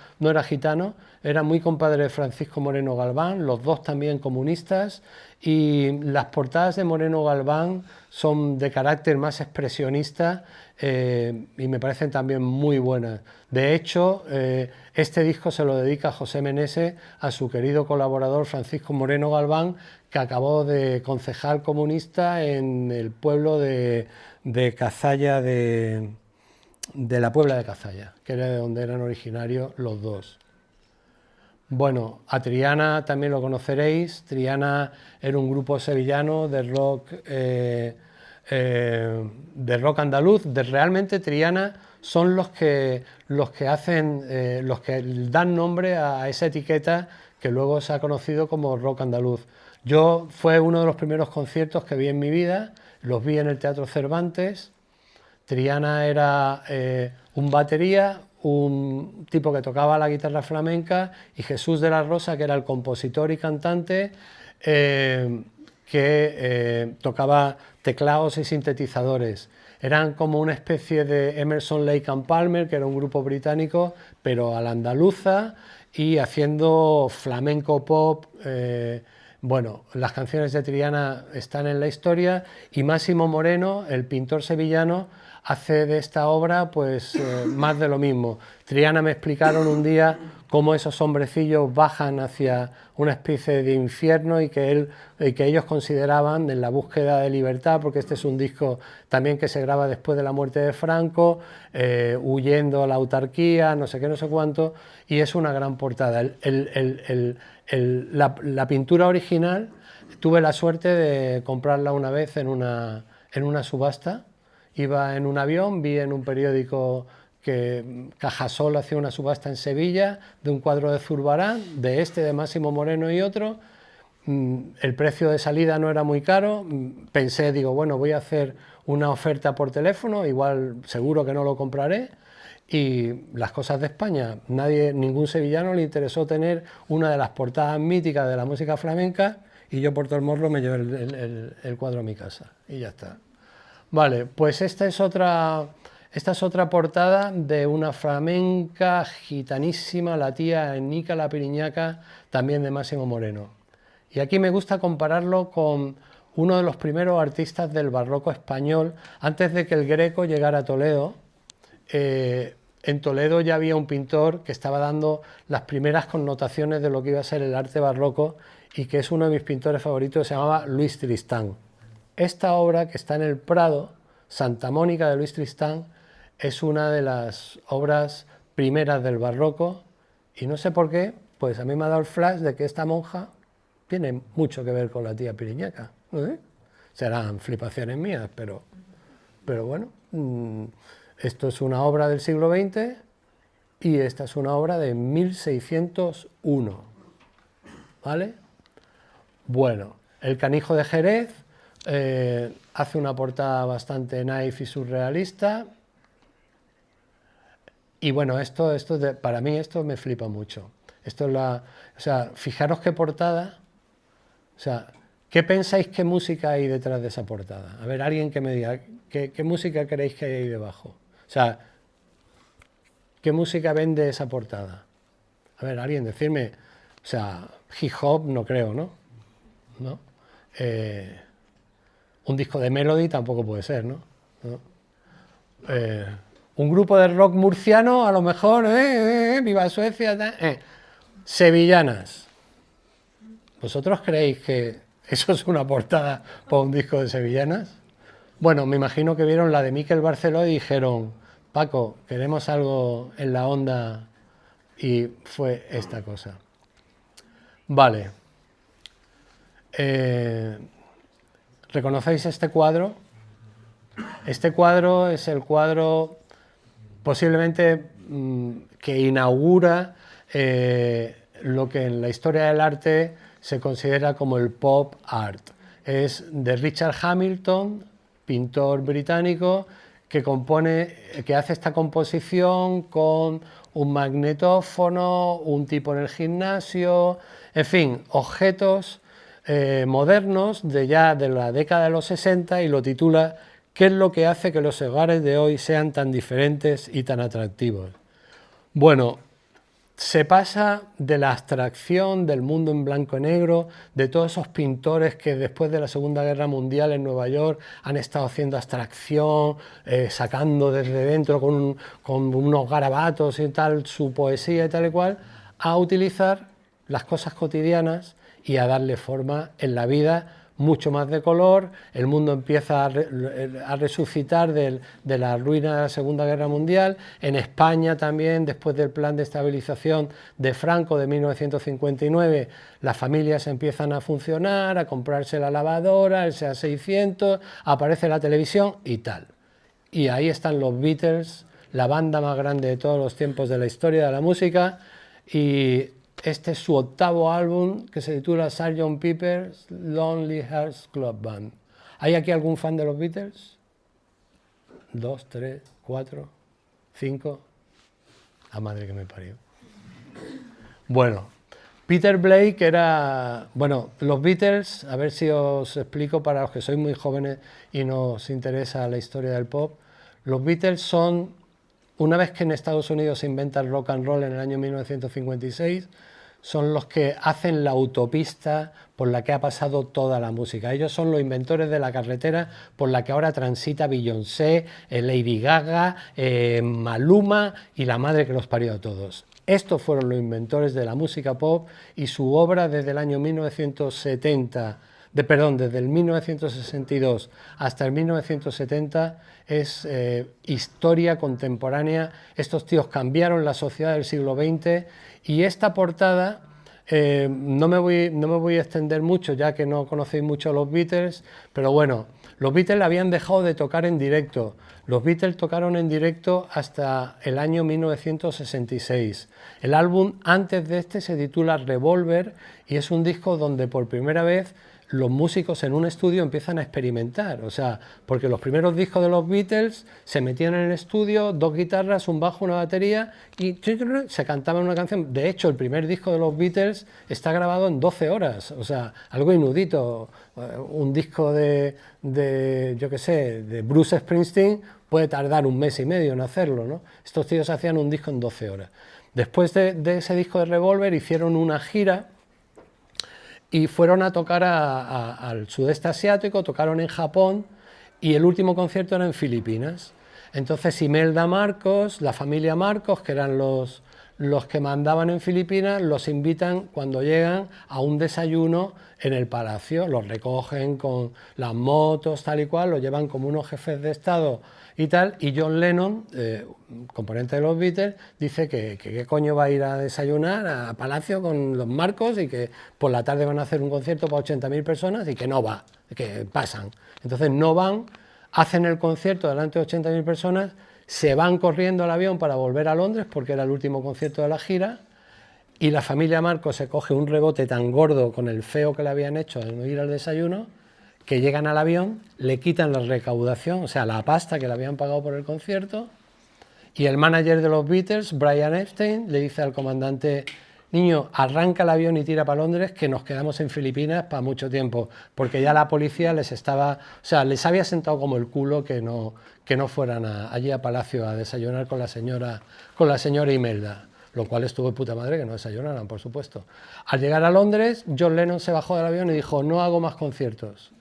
gitano, era muy compadre de Francisco Moreno Galván, los dos también comunistas, y las portadas de Moreno Galván son de carácter más expresionista y me parecen también muy buenas. De hecho, este disco se lo dedica José Menese a su querido colaborador Francisco Moreno Galván, que acabó de concejal comunista en el pueblo de Cazalla, de la Puebla de Cazalla, que era de donde eran originarios los dos. Bueno, a Triana también lo conoceréis. Triana era un grupo sevillano de rock andaluz. Realmente Triana son los que hacen, los que dan nombre a esa etiqueta que luego se ha conocido como rock andaluz. Fue uno de los primeros conciertos que vi en mi vida, los vi en el Teatro Cervantes. Triana era un batería, un tipo que tocaba la guitarra flamenca, y Jesús de la Rosa, que era el compositor y cantante, que tocaba teclados y sintetizadores. Eran como una especie de Emerson, Lake and Palmer, que era un grupo británico, pero a la andaluza y haciendo flamenco pop. Bueno, las canciones de Triana están en la historia, y Máximo Moreno, el pintor sevillano, hace de esta obra pues más de lo mismo. Triana me explicaron un día cómo esos hombrecillos bajan hacia una especie de infierno y que ellos consideraban en la búsqueda de libertad, porque este es un disco también que se graba después de la muerte de Franco, huyendo a la autarquía, no sé qué, no sé cuánto, y es una gran portada. La pintura original tuve la suerte de comprarla una vez en una subasta. Iba en un avión, vi en un periódico que Cajasol hacía una subasta en Sevilla de un cuadro de Zurbarán, de Máximo Moreno y otro. El precio de salida no era muy caro. Pensé, digo, bueno, voy a hacer una oferta por teléfono, igual seguro que no lo compraré. Y las cosas de España, ningún sevillano le interesó tener una de las portadas míticas de la música flamenca, y yo por todo el morro me llevé el cuadro a mi casa y ya está. Vale, pues esta es otra portada de una flamenca gitanísima, la tía Enica la Piriñaca, también de Máximo Moreno. Y aquí me gusta compararlo con uno de los primeros artistas del barroco español, antes de que el Greco llegara a Toledo. En Toledo ya había un pintor que estaba dando las primeras connotaciones de lo que iba a ser el arte barroco y que es uno de mis pintores favoritos, se llamaba Luis Tristán. Esta obra, que está en el Prado, Santa Mónica de Luis Tristán, es una de las obras primeras del barroco, y no sé por qué, pues a mí me ha dado el flash de que esta monja tiene mucho que ver con la tía Piriñaca. Serán flipaciones mías, pero bueno, esto es una obra del siglo XX y esta es una obra de 1601, ¿vale? Bueno, el Canijo de Jerez hace una portada bastante naif y surrealista. Y bueno, para mí esto me flipa mucho. Esto es o sea, fijaros qué portada. O sea, ¿qué pensáis qué música hay detrás de esa portada? A ver, alguien que me diga, ¿qué música creéis que hay ahí debajo? O sea, ¿qué música vende esa portada? A ver, alguien decirme, o sea, hip hop no creo, ¿no? ¿No? Un disco de Melody tampoco puede ser, ¿no? Un grupo de rock murciano, a lo mejor, viva Suecia, sevillanas. ¿Vosotros creéis que eso es una portada para un disco de sevillanas? Bueno, me imagino que vieron la de Miquel Barceló y dijeron, Paco, queremos algo en la onda, y fue esta cosa. Vale. ¿Reconocéis este cuadro? Este cuadro es el cuadro posiblemente que inaugura lo que en la historia del arte se considera como el pop art. Es de Richard Hamilton, pintor británico, que hace esta composición con un magnetófono, un tipo en el gimnasio, en fin, objetos modernos de la década de los 60, y lo titula ¿Qué es lo que hace que los hogares de hoy sean tan diferentes y tan atractivos? Bueno, se pasa de la abstracción del mundo en blanco y negro, de todos esos pintores que después de la Segunda Guerra Mundial en Nueva York han estado haciendo abstracción, sacando desde dentro con unos garabatos y tal su poesía y tal y cual, a utilizar las cosas cotidianas y a darle forma en la vida mucho más de color. El mundo empieza a resucitar de la ruina de la Segunda Guerra Mundial. En España también, después del plan de estabilización de Franco de 1959, las familias empiezan a funcionar, a comprarse la lavadora, el SEA 600, aparece la televisión y tal. Y ahí están los Beatles, la banda más grande de todos los tiempos de la historia de la música, y este es su octavo álbum, que se titula Sgt. Pepper's Lonely Hearts Club Band. ¿Hay aquí algún fan de los Beatles? 2, 3, 4, 5. La madre que me parió. Bueno, Peter Blake era... Bueno, los Beatles, a ver si os explico para los que sois muy jóvenes y no os interesa la historia del pop. Los Beatles son, una vez que en Estados Unidos se inventa el rock and roll en el año 1956, son los que hacen la autopista por la que ha pasado toda la música. Ellos son los inventores de la carretera por la que ahora transita Beyoncé, Lady Gaga, Maluma y la madre que los parió a todos. Estos fueron los inventores de la música pop y su obra desde el año 1970, desde el 1962 hasta el 1970 es historia contemporánea. Estos tíos cambiaron la sociedad del siglo XX y esta portada, no me voy a extender mucho ya que no conocéis mucho a los Beatles, pero bueno, los Beatles habían dejado de tocar en directo. Los Beatles tocaron en directo hasta el año 1966. El álbum antes de este se titula Revolver y es un disco donde por primera vez los músicos en un estudio empiezan a experimentar, o sea, porque los primeros discos de los Beatles se metían en el estudio, 2 guitarras, un bajo, una batería y se cantaba una canción. De hecho, el primer disco de los Beatles está grabado en 12 horas, o sea, algo inaudito. Un disco yo qué sé, de Bruce Springsteen puede tardar 1 mes y medio en hacerlo, ¿no? Estos tíos hacían un disco en 12 horas. Después de ese disco de Revolver hicieron una gira y fueron a tocar al sudeste asiático, tocaron en Japón y el último concierto era en Filipinas. Entonces Imelda Marcos, la familia Marcos, que eran los que mandaban en Filipinas, los invitan cuando llegan a un desayuno en el palacio, los recogen con las motos, tal y cual, los llevan como unos jefes de Estado y tal, y John Lennon, componente de los Beatles, dice que qué coño va a ir a desayunar a Palacio con los Marcos y que por la tarde van a hacer un concierto para 80.000 personas y que no va, que pasan. Entonces no van, hacen el concierto delante de 80.000 personas, se van corriendo al avión para volver a Londres porque era el último concierto de la gira y la familia Marcos se coge un rebote tan gordo con el feo que le habían hecho de no ir al desayuno que llegan al avión, le quitan la recaudación, o sea, la pasta que le habían pagado por el concierto, y el manager de los Beatles, Brian Epstein, le dice al comandante: niño, arranca el avión y tira para Londres, que nos quedamos en Filipinas para mucho tiempo, porque ya la policía les había sentado como el culo que no fueran allí a Palacio a desayunar con la señora Imelda, lo cual estuvo de puta madre que no desayunaran, por supuesto. Al llegar a Londres, John Lennon se bajó del avión y dijo: no hago más conciertos.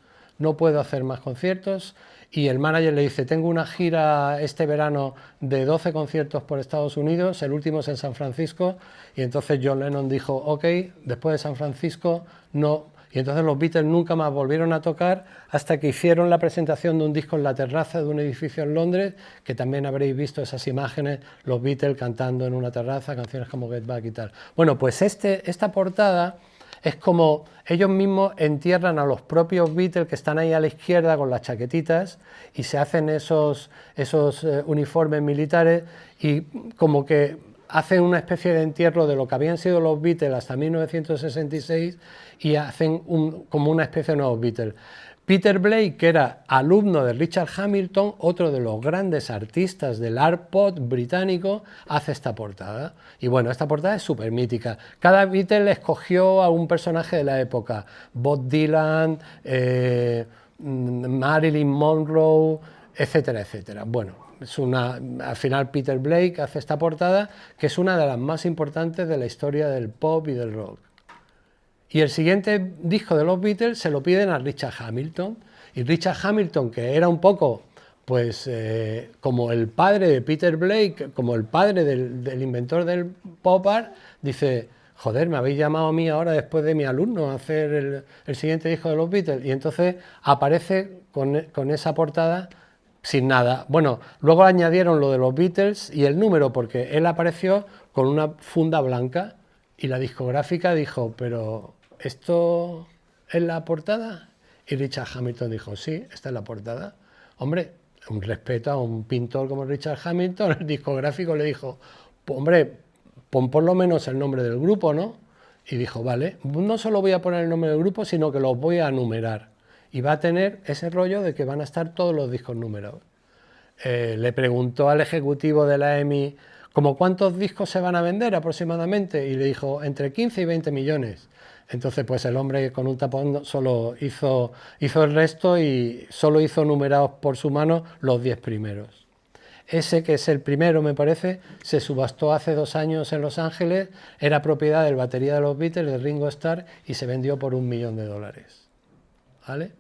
No puedo hacer más conciertos, y el manager le dice: tengo una gira este verano de 12 conciertos por Estados Unidos, el último es en San Francisco, y entonces John Lennon dijo: ok, después de San Francisco no, y entonces los Beatles nunca más volvieron a tocar hasta que hicieron la presentación de un disco en la terraza de un edificio en Londres, que también habréis visto esas imágenes, los Beatles cantando en una terraza, canciones como Get Back y tal. Bueno, pues esta portada es como ellos mismos entierran a los propios Beatles que están ahí a la izquierda con las chaquetitas y se hacen esos uniformes militares y como que hacen una especie de entierro de lo que habían sido los Beatles hasta 1966 y hacen como una especie de nuevos Beatles. Peter Blake, que era alumno de Richard Hamilton, otro de los grandes artistas del art pop británico, hace esta portada. Y bueno, esta portada es súper mítica. Cada Beatle escogió a un personaje de la época. Bob Dylan, Marilyn Monroe, etcétera, etcétera. Bueno, al final Peter Blake hace esta portada, que es una de las más importantes de la historia del pop y del rock. Y el siguiente disco de los Beatles se lo piden a Richard Hamilton, y Richard Hamilton, que era un poco pues como el padre de Peter Blake, como el padre del inventor del pop art, dice: joder, me habéis llamado a mí ahora después de mi alumno a hacer el siguiente disco de los Beatles, y entonces aparece con esa portada sin nada. Bueno, luego añadieron lo de los Beatles y el número, porque él apareció con una funda blanca y la discográfica dijo: pero ¿esto es la portada? Y Richard Hamilton dijo: sí, esta es la portada. Hombre, un respeto a un pintor como Richard Hamilton. El discográfico le dijo: hombre, pon por lo menos el nombre del grupo, ¿no? Y dijo: vale, no solo voy a poner el nombre del grupo, sino que los voy a numerar. Y va a tener ese rollo de que van a estar todos los discos numerados. Le preguntó al ejecutivo de la EMI: ¿cómo cuántos discos se van a vender aproximadamente? Y le dijo: entre 15 y 20 millones. Entonces, pues el hombre con un tapón solo hizo el resto y solo hizo numerados por su mano los 10 primeros. Ese, que es el primero, me parece, se subastó hace 2 años en Los Ángeles, era propiedad del batería de los Beatles, de Ringo Starr, y se vendió por $1 millón. ¿Vale?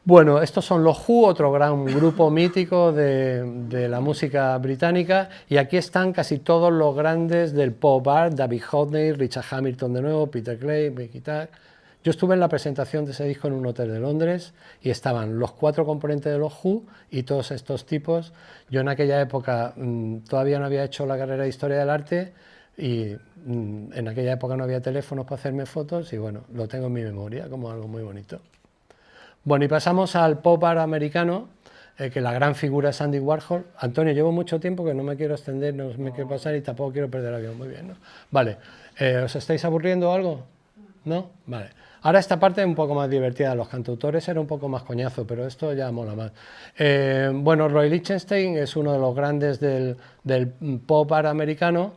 Bueno, estos son los Who, otro gran grupo mítico de la música británica, y aquí están casi todos los grandes del pop art: David Hockney, Richard Hamilton de nuevo, Peter Craig, Mick Jagger. Yo estuve en la presentación de ese disco en un hotel de Londres y estaban los 4 componentes de los Who y todos estos tipos. Yo en aquella época todavía no había hecho la carrera de Historia del Arte y en aquella época no había teléfonos para hacerme fotos y bueno, lo tengo en mi memoria como algo muy bonito. Bueno, y pasamos al pop art americano, que la gran figura es Andy Warhol. Antonio, llevo mucho tiempo que no me quiero extender, no me quiero pasar y tampoco quiero perder el avión. Muy bien, ¿no? Vale, ¿os estáis aburriendo o algo? ¿No? Vale. Ahora esta parte es un poco más divertida. Los cantautores era un poco más coñazo, pero esto ya mola más. Bueno, Roy Lichtenstein es uno de los grandes del pop art americano,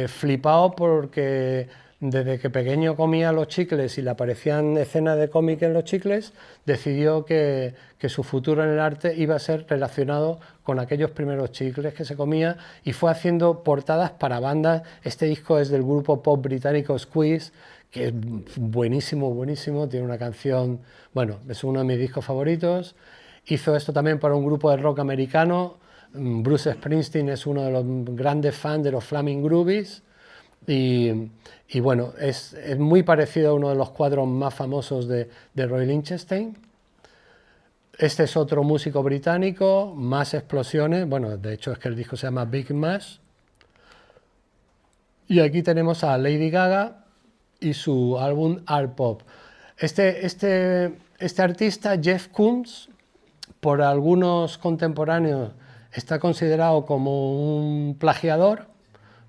flipado porque desde que pequeño comía los chicles y le aparecían escenas de cómic en los chicles, decidió que su futuro en el arte iba a ser relacionado con aquellos primeros chicles que se comía y fue haciendo portadas para bandas. Este disco es del grupo pop británico Squeeze, que es buenísimo, buenísimo, tiene una canción, bueno, es uno de mis discos favoritos. Hizo esto también para un grupo de rock americano. Bruce Springsteen es uno de los grandes fans de los Flaming Groovies y bueno, es muy parecido a uno de los cuadros más famosos de Roy Lichtenstein. Este es otro músico británico, más explosiones, bueno, de hecho es que el disco se llama Big Mass. Y aquí tenemos a Lady Gaga y su álbum Art Pop. Este artista, Jeff Koons, por algunos contemporáneos está considerado como un plagiador,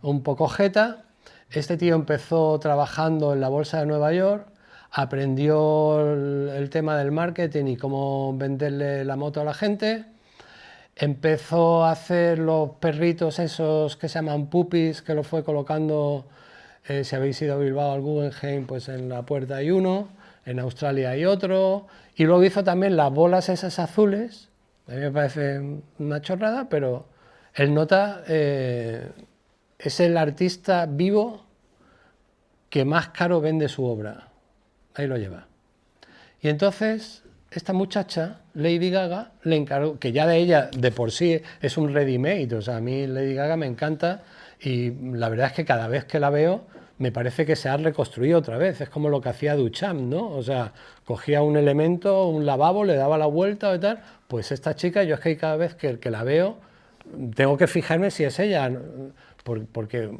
un poco jeta. Este tío empezó trabajando en la Bolsa de Nueva York, aprendió el tema del marketing y cómo venderle la moto a la gente, empezó a hacer los perritos esos que se llaman puppies, que los fue colocando. Si habéis ido a Bilbao al Guggenheim, pues en la puerta hay uno, en Australia hay otro, y luego hizo también las bolas esas azules. A mí me parece una chorrada, pero él nota, es el artista vivo que más caro vende su obra. Ahí lo lleva. Y entonces esta muchacha, Lady Gaga, le encargó, que ya de ella de por sí es un ready-made, o sea, a mí Lady Gaga me encanta y la verdad es que cada vez que la veo me parece que se ha reconstruido otra vez, es como lo que hacía Duchamp, ¿no? O sea, cogía un elemento, un lavabo, le daba la vuelta y tal. Pues esta chica, yo es que cada vez que la veo tengo que fijarme si es ella, porque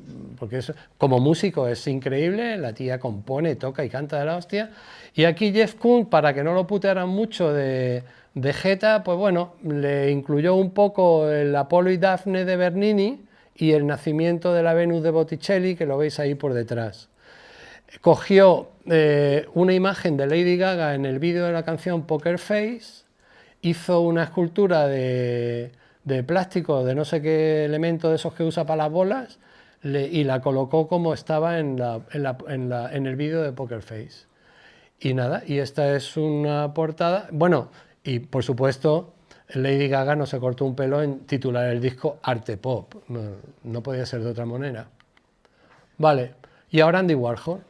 como músico es increíble, la tía compone, toca y canta de la hostia. Y aquí Jeff Koons, para que no lo putearan mucho de jeta, pues bueno, le incluyó un poco el Apolo y Dafne de Bernini y el nacimiento de la Venus de Botticelli, que lo veis ahí por detrás. Cogió una imagen de Lady Gaga en el vídeo de la canción Poker Face, hizo una escultura de plástico, de no sé qué elemento de esos que usa para las bolas, y la colocó como estaba en el vídeo de Poker Face. Y nada, y esta es una portada. Bueno, y por supuesto, Lady Gaga no se cortó un pelo en titular el disco Arte Pop, no podía ser de otra manera. Vale, y ahora Andy Warhol.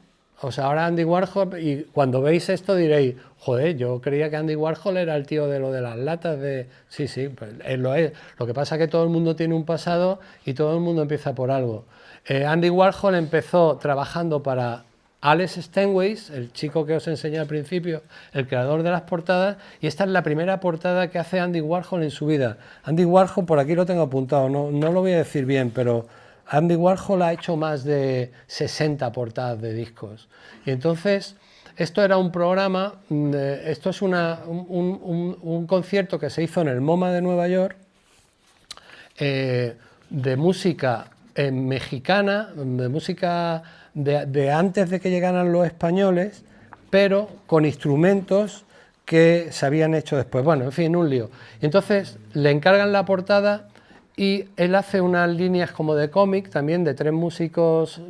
O sea, ahora Andy Warhol, y cuando veis esto diréis, joder, yo creía que Andy Warhol era el tío de lo de las latas de... Sí, sí, pues él lo es. Lo que pasa es que todo el mundo tiene un pasado y todo el mundo empieza por algo. Andy Warhol empezó trabajando para Alex Steinway, el chico que os enseñé al principio, el creador de las portadas, y esta es la primera portada que hace Andy Warhol en su vida. Andy Warhol, por aquí lo tengo apuntado, no lo voy a decir bien, pero Andy Warhol ha hecho más de 60 portadas de discos. Y entonces, esto era un programa, esto es un concierto que se hizo en el MoMA de Nueva York, de música mexicana, de música de antes de que llegaran los españoles, pero con instrumentos que se habían hecho después. Bueno, en fin, un lío. Y entonces le encargan la portada y él hace unas líneas como de cómic, también de 3 músicos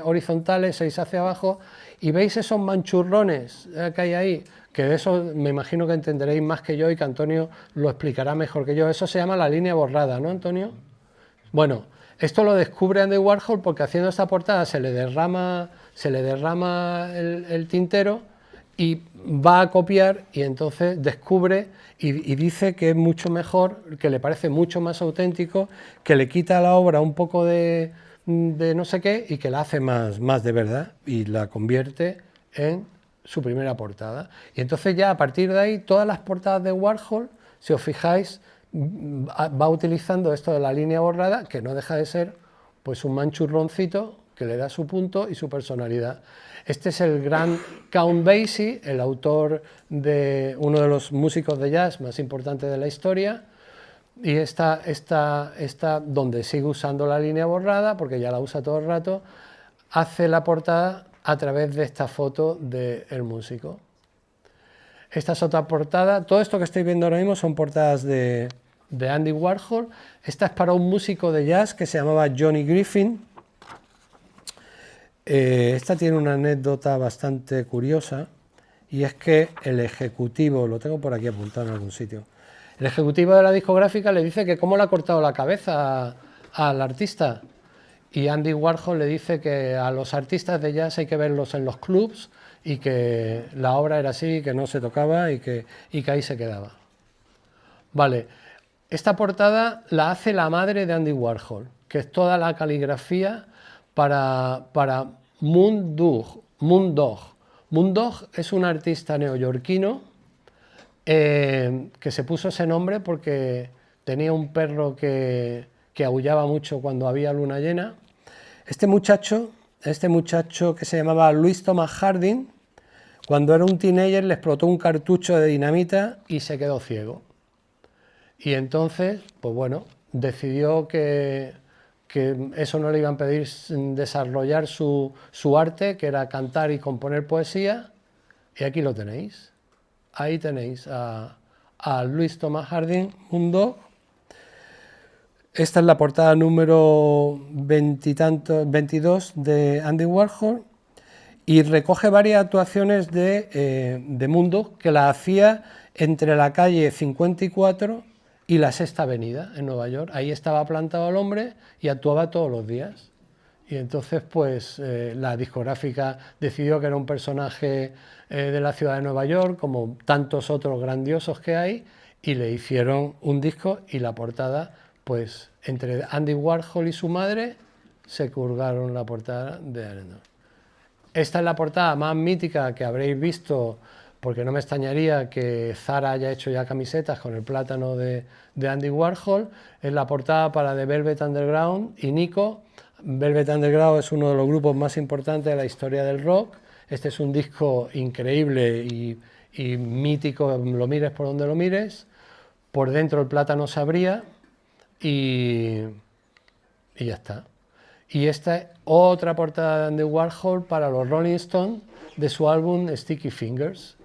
horizontales, 6 hacia abajo, y veis esos manchurrones que hay ahí, que de eso me imagino que entenderéis más que yo y que Antonio lo explicará mejor que yo. Eso se llama la línea borrada, ¿no, Antonio? Bueno, esto lo descubre Andy Warhol porque haciendo esta portada se le derrama el tintero y va a copiar, y entonces descubre y dice que es mucho mejor, que le parece mucho más auténtico, que le quita a la obra un poco de no sé qué y que la hace más de verdad y la convierte en su primera portada. Y entonces ya a partir de ahí todas las portadas de Warhol, si os fijáis, va utilizando esto de la línea borrada, que no deja de ser pues un manchurroncito que le da su punto y su personalidad. Este es el gran Count Basie, el autor de uno de los músicos de jazz más importantes de la historia, y esta donde sigue usando la línea borrada, porque ya la usa todo el rato, hace la portada a través de esta foto del músico. Esta es otra portada. Todo esto que estáis viendo ahora mismo son portadas de Andy Warhol. Esta es para un músico de jazz que se llamaba Johnny Griffin. Esta tiene una anécdota bastante curiosa, y es que el ejecutivo, lo tengo por aquí apuntado en algún sitio, el ejecutivo de la discográfica le dice que cómo le ha cortado la cabeza al artista, y Andy Warhol le dice que a los artistas de jazz hay que verlos en los clubs y que la obra era así, que no se tocaba y que ahí se quedaba. Vale, esta portada la hace la madre de Andy Warhol, que es toda la caligrafía para Moon Dog. Moon Dog es un artista neoyorquino que se puso ese nombre porque tenía un perro que aullaba mucho cuando había luna llena. Este muchacho que se llamaba Louis Thomas Harding, cuando era un teenager le explotó un cartucho de dinamita y se quedó ciego. Y entonces, pues bueno, decidió que eso no le iban a pedir desarrollar su arte, que era cantar y componer poesía, y aquí lo tenéis. Ahí tenéis a Louis Thomas Harding, Mundo. Esta es la portada número 22 de Andy Warhol, y recoge varias actuaciones de Mundo que la hacía entre la calle 54 y la Sexta Avenida en Nueva York. Ahí estaba plantado el hombre y actuaba todos los días. Y entonces pues la discográfica decidió que era un personaje de la ciudad de Nueva York, como tantos otros grandiosos que hay, y le hicieron un disco, y la portada, pues entre Andy Warhol y su madre se colgaron la portada de Arendelle. Esta es la portada más mítica que habréis visto, porque no me extrañaría que Zara haya hecho ya camisetas con el plátano de Andy Warhol. Es la portada para The Velvet Underground y Nico. Velvet Underground es uno de los grupos más importantes de la historia del rock. Este es un disco increíble y mítico, lo mires por donde lo mires. Por dentro el plátano se abría y ya está. Y esta es otra portada de Andy Warhol para los Rolling Stones de su álbum Sticky Fingers.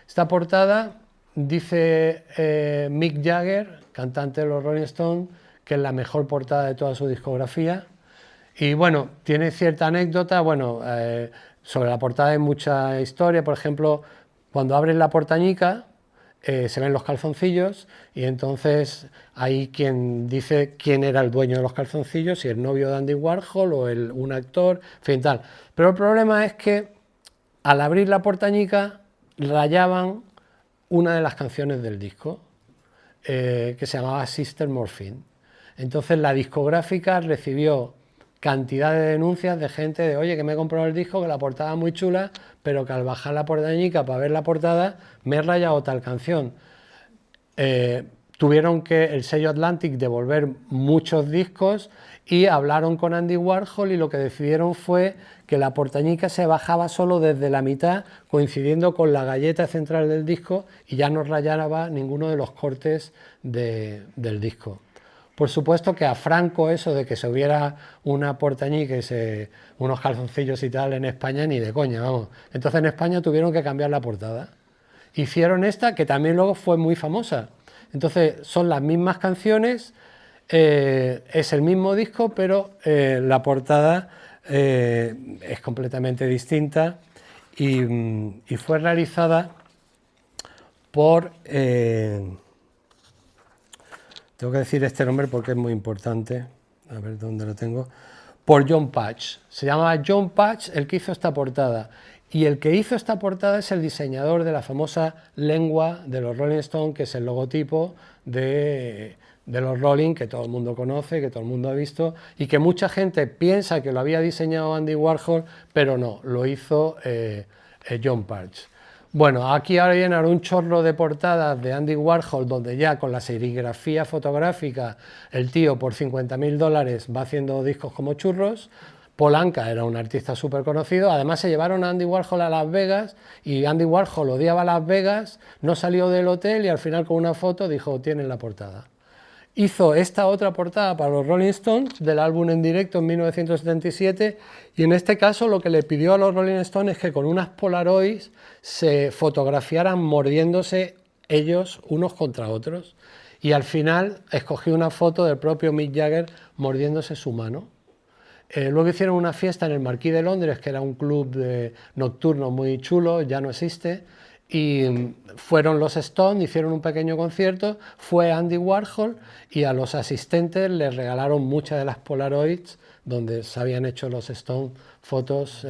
Esta portada dice Mick Jagger, cantante de los Rolling Stones, que es la mejor portada de toda su discografía. Y bueno, tiene cierta anécdota, sobre la portada hay mucha historia. Por ejemplo, cuando abres la portañica se ven los calzoncillos, y entonces hay quien dice quién era el dueño de los calzoncillos, si el novio de Andy Warhol o un actor, en fin, tal. Pero el problema es que al abrir la portañica rayaban una de las canciones del disco, que se llamaba Sister Morphine. Entonces la discográfica recibió cantidad de denuncias de gente de, oye, que me he comprado el disco, que la portada es muy chula, pero que al bajar la portañica para ver la portada me he rayado tal canción. Tuvieron que el sello Atlantic devolver muchos discos, y hablaron con Andy Warhol, y lo que decidieron fue que la portañica se bajaba solo desde la mitad, coincidiendo con la galleta central del disco, y ya no rayaba ninguno de los cortes del disco. Por supuesto que a Franco eso de que se hubiera una portañica y unos calzoncillos y tal en España, ni de coña, vamos. Entonces en España tuvieron que cambiar la portada. Hicieron esta, que también luego fue muy famosa. Entonces son las mismas canciones Es el mismo disco, pero la portada es completamente distinta y fue realizada por... tengo que decir este nombre porque es muy importante. A ver dónde lo tengo. Por John Patch. Se llama John Patch el que hizo esta portada. Y el que hizo esta portada es el diseñador de la famosa lengua de los Rolling Stones, que es el logotipo de los Rolling, que todo el mundo conoce, que todo el mundo ha visto, y que mucha gente piensa que lo había diseñado Andy Warhol, pero no, lo hizo John Patch. Bueno, aquí ahora viene un chorro de portadas de Andy Warhol, donde ya con la serigrafía fotográfica el tío por $50.000 va haciendo discos como churros. Paul Anka era un artista súper conocido, además se llevaron a Andy Warhol a Las Vegas y Andy Warhol odiaba Las Vegas, no salió del hotel y al final con una foto dijo, tienen la portada. Hizo esta otra portada para los Rolling Stones del álbum en directo en 1977 y en este caso lo que le pidió a los Rolling Stones es que con unas Polaroids se fotografiaran mordiéndose ellos unos contra otros y al final escogió una foto del propio Mick Jagger mordiéndose su mano. Luego hicieron una fiesta en el Marquis de Londres, que era un club nocturno muy chulo, ya no existe, y fueron los Stones, hicieron un pequeño concierto, fue Andy Warhol y a los asistentes les regalaron muchas de las Polaroids donde se habían hecho los Stones fotos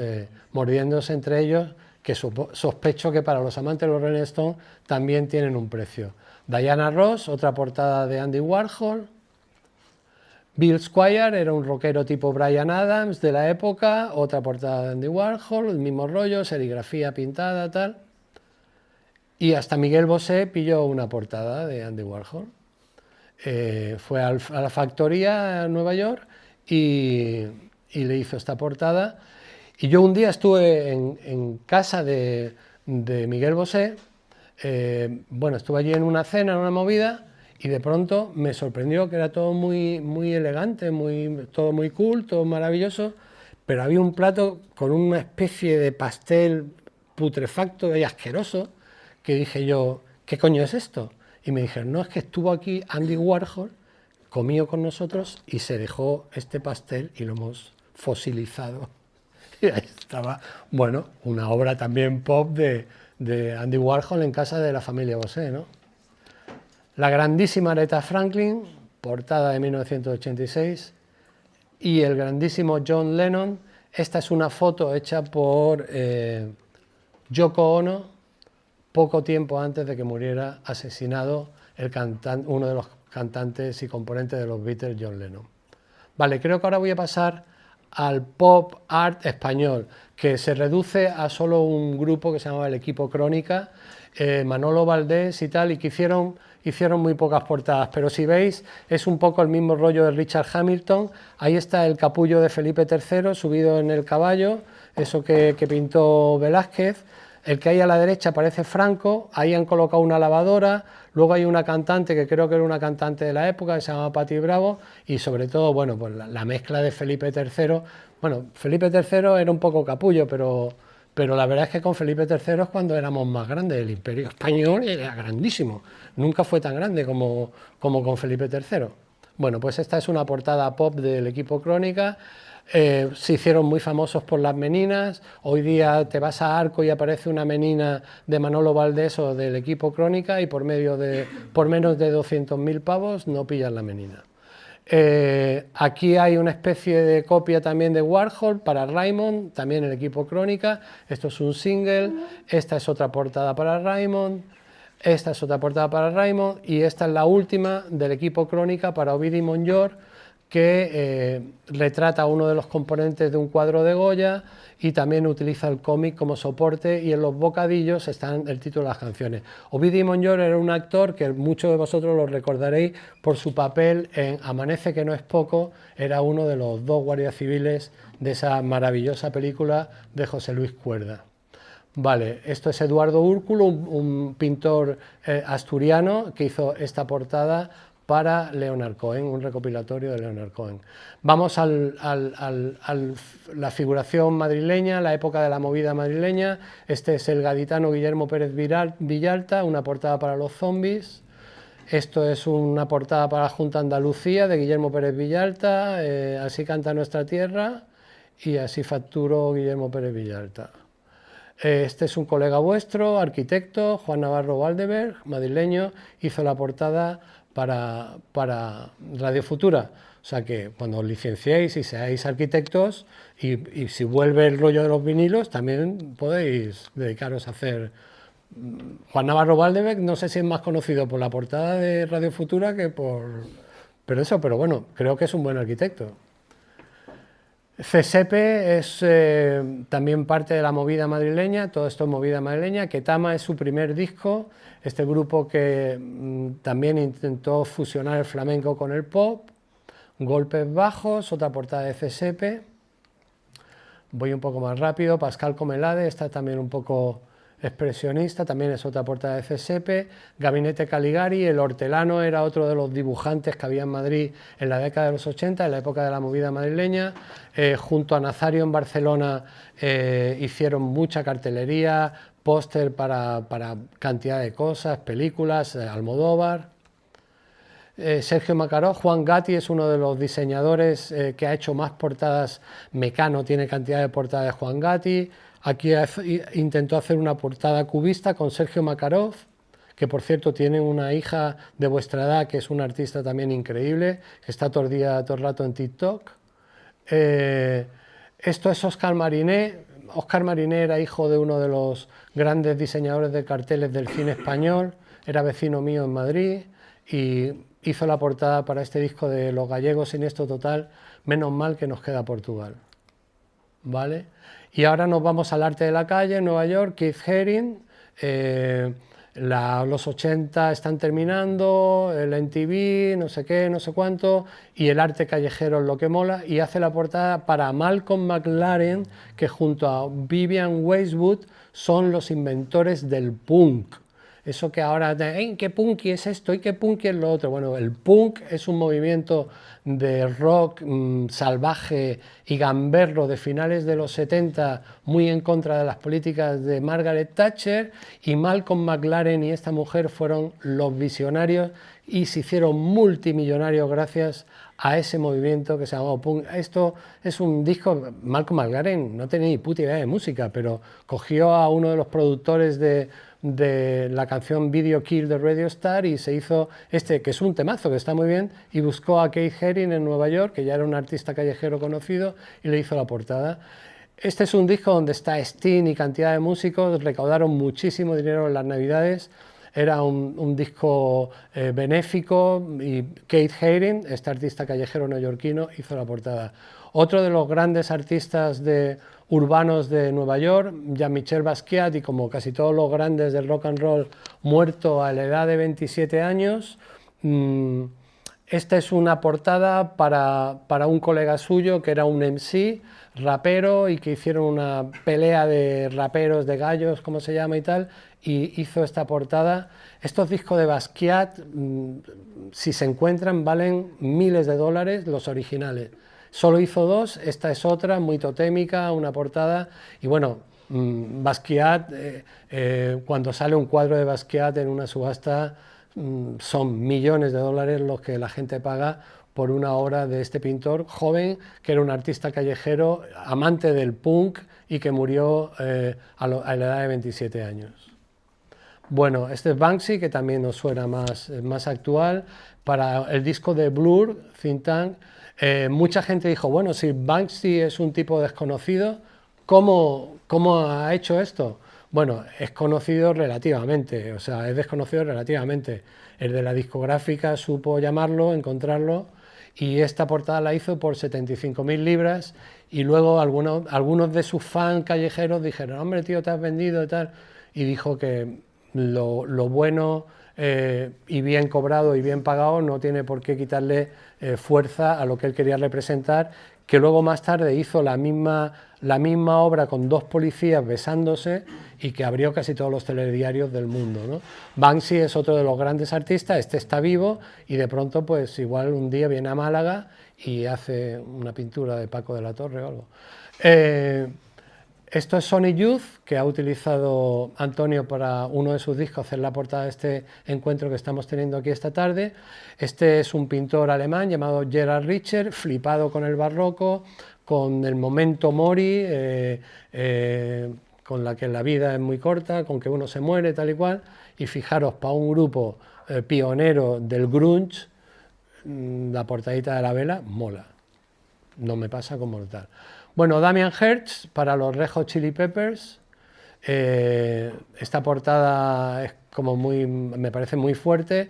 mordiéndose entre ellos, que sospecho que para los amantes de los Rolling Stones también tienen un precio. Diana Ross, otra portada de Andy Warhol. Bill Squire era un rockero tipo Bryan Adams de la época, otra portada de Andy Warhol, el mismo rollo, serigrafía pintada, tal. Y hasta Miguel Bosé pilló una portada de Andy Warhol. Fue a la factoría en Nueva York y le hizo esta portada. Y yo un día estuve en casa de Miguel Bosé, bueno, estuve allí en una cena, en una movida, y de pronto me sorprendió que era todo muy, muy elegante, todo muy cool, todo maravilloso, pero había un plato con una especie de pastel putrefacto y asqueroso, que dije yo, ¿qué coño es esto? Y me dijeron, no, es que estuvo aquí Andy Warhol, comió con nosotros y se dejó este pastel y lo hemos fosilizado. Y ahí estaba, bueno, una obra también pop de Andy Warhol en casa de la familia Bosé, ¿no? La grandísima Aretha Franklin, portada de 1986, y el grandísimo John Lennon. Esta es una foto hecha por Yoko Ono, poco tiempo antes de que muriera asesinado uno de los cantantes y componentes de los Beatles, John Lennon. Vale, creo que ahora voy a pasar al pop art español, que se reduce a solo un grupo que se llamaba el Equipo Crónica, Manolo Valdés y tal, y que hicieron muy pocas portadas, pero si veis es un poco el mismo rollo de Richard Hamilton. Ahí está el capullo de Felipe III subido en el caballo, eso que pintó Velázquez. El que hay a la derecha parece Franco, ahí han colocado una lavadora, luego hay una cantante que creo que era una cantante de la época que se llama Patti Bravo y sobre todo, bueno, pues la mezcla de Felipe III. Bueno, Felipe III era un poco capullo, pero la verdad es que con Felipe III es cuando éramos más grandes, el Imperio Español era grandísimo, nunca fue tan grande como con Felipe III. Bueno, pues esta es una portada pop del Equipo Crónica. Se hicieron muy famosos por las meninas. Hoy día te vas a Arco y aparece una menina de Manolo Valdés o del Equipo Crónica y por menos de 200.000 pavos no pillas la menina. Aquí hay una especie de copia también de Warhol para Raymond, también el Equipo Crónica. Esto es un single, esta es otra portada para Raymond, esta es otra portada para Raymond y esta es la última del Equipo Crónica para Ovidi Montllor, que retrata a uno de los componentes de un cuadro de Goya y también utiliza el cómic como soporte y en los bocadillos están el título de las canciones. Ovidi Montllor era un actor que muchos de vosotros lo recordaréis por su papel en Amanece que no es poco, era uno de los dos guardias civiles de esa maravillosa película de José Luis Cuerda. Vale, esto es Eduardo Úrculo, un pintor asturiano que hizo esta portada para Leonard Cohen, un recopilatorio de Leonard Cohen. Vamos a la figuración madrileña, la época de la movida madrileña. Este es el gaditano Guillermo Pérez Villalta, una portada para Los Zombies. Esto es una portada para la Junta de Andalucía de Guillermo Pérez Villalta, Así canta nuestra tierra y Así facturó Guillermo Pérez Villalta. Este es un colega vuestro, arquitecto, Juan Navarro Valdeberg, madrileño, hizo la portada para Radio Futura. O sea que cuando os licenciéis y seáis arquitectos y si vuelve el rollo de los vinilos, también podéis dedicaros a hacer... Juan Navarro Valdeberg no sé si es más conocido por la portada de Radio Futura que por... Pero bueno, creo que es un buen arquitecto. CSEPE es también parte de la movida madrileña, todo esto es movida madrileña. Ketama es su primer disco, este grupo que también intentó fusionar el flamenco con el pop. Golpes bajos, otra portada de CSEPE. Voy un poco más rápido. Pascal Comelade, esta también un poco expresionista, también es otra portada de CSEPE. Gabinete Caligari, el hortelano era otro de los dibujantes que había en Madrid en la década de los 80, en la época de la movida madrileña. Junto a Nazario en Barcelona hicieron mucha cartelería, póster para cantidad de cosas, películas, Almodóvar. Sergio Macaró, Juan Gatti es uno de los diseñadores que ha hecho más portadas. Mecano tiene cantidad de portadas de Juan Gatti. Aquí intentó hacer una portada cubista con Sergio Makarov, que por cierto tiene una hija de vuestra edad que es una artista también increíble, que está todo el rato en TikTok. Esto es Óscar Mariné. Óscar Mariné era hijo de uno de los grandes diseñadores de carteles del cine español, era vecino mío en Madrid y hizo la portada para este disco de Los Gallegos Siniestro Total, menos mal que nos queda Portugal. ¿Vale? Y ahora nos vamos al arte de la calle en Nueva York, Keith Haring, los 80 están terminando, el MTV, no sé qué, no sé cuánto, y el arte callejero es lo que mola, y hace la portada para Malcolm McLaren, que junto a Vivian Westwood son los inventores del punk. Eso que ahora, ¿qué punky es esto? ¿Y qué punky es lo otro? Bueno, el punk es un movimiento de rock salvaje y gamberro de finales de los 70, muy en contra de las políticas de Margaret Thatcher, y Malcolm McLaren y esta mujer fueron los visionarios y se hicieron multimillonarios gracias a ese movimiento que se llamaba punk. Esto es un disco, Malcolm McLaren no tenía ni puta idea de música, pero cogió a uno de los productores de la canción Video Kill de Radio Star y se hizo este, que es un temazo, que está muy bien, y buscó a Keith Haring en Nueva York, que ya era un artista callejero conocido, y le hizo la portada. Este es un disco donde está Sting y cantidad de músicos, recaudaron muchísimo dinero en las Navidades, era un disco benéfico y Keith Haring, este artista callejero neoyorquino, hizo la portada. Otro de los grandes artistas urbanos de Nueva York, Jean-Michel Basquiat, y como casi todos los grandes del rock and roll, muerto a la edad de 27 años. Esta es una portada para un colega suyo que era un MC, rapero, y que hicieron una pelea de raperos, de gallos, como se llama y tal, y hizo esta portada. Estos discos de Basquiat, si se encuentran, valen miles de dólares, los originales. Solo hizo dos, esta es otra, muy totémica, una portada, y bueno, Basquiat, cuando sale un cuadro de Basquiat en una subasta, son millones de dólares los que la gente paga por una obra de este pintor joven, que era un artista callejero, amante del punk y que murió a la edad de 27 años. Bueno, este es Banksy, que también nos suena más actual, para el disco de Blur, Think Tank. Mucha gente dijo, bueno, si Banksy es un tipo desconocido, ¿cómo ha hecho esto? Bueno, es conocido relativamente, o sea, es desconocido relativamente. El de la discográfica supo llamarlo, encontrarlo, y esta portada la hizo por 75.000 libras, y luego algunos de sus fans callejeros dijeron, hombre, tío, te has vendido y tal, y dijo que lo bueno y bien cobrado y bien pagado no tiene por qué quitarle fuerza a lo que él quería representar, que luego más tarde hizo la misma obra con dos policías besándose y que abrió casi todos los telediarios del mundo, ¿no? Banksy es otro de los grandes artistas, este está vivo y de pronto pues igual un día viene a Málaga y hace una pintura de Paco de la Torre o algo. Esto es Sony Youth, que ha utilizado Antonio para uno de sus discos hacer la portada de este encuentro que estamos teniendo aquí esta tarde. Este es un pintor alemán llamado Gerhard Richter, flipado con el barroco, con el momento mori, con la que la vida es muy corta, con que uno se muere, tal y cual. Y fijaros, para un grupo pionero del grunge, la portadita de la vela mola. No me pasa como tal. Bueno, Damien Hirst para los Red Hot Chili Peppers. Esta portada es como me parece muy fuerte.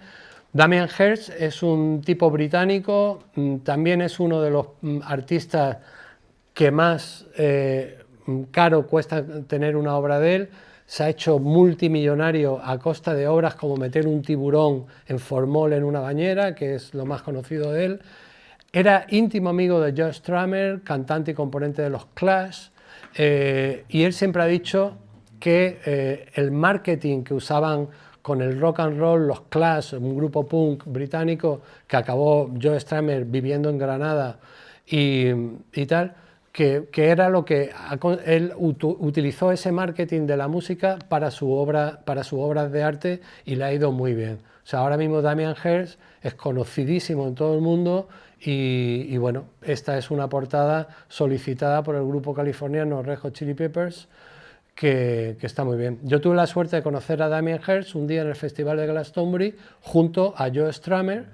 Damien Hirst es un tipo británico, también es uno de los artistas que más caro cuesta tener una obra de él. Se ha hecho multimillonario a costa de obras como meter un tiburón en formol en una bañera, que es lo más conocido de él. Era íntimo amigo de Joe Strummer, cantante y componente de los Clash, y él siempre ha dicho que el marketing que usaban con el rock and roll, los Clash, un grupo punk británico que acabó Joe Strummer viviendo en Granada y tal, que era lo que él utilizó ese marketing de la música para sus obras de arte y le ha ido muy bien. O sea, ahora mismo Damien Hirst es conocidísimo en todo el mundo y bueno, esta es una portada solicitada por el grupo californiano Red Hot Chili Peppers que está muy bien. Yo tuve la suerte de conocer a Damien Hirst un día en el Festival de Glastonbury junto a Joe Strummer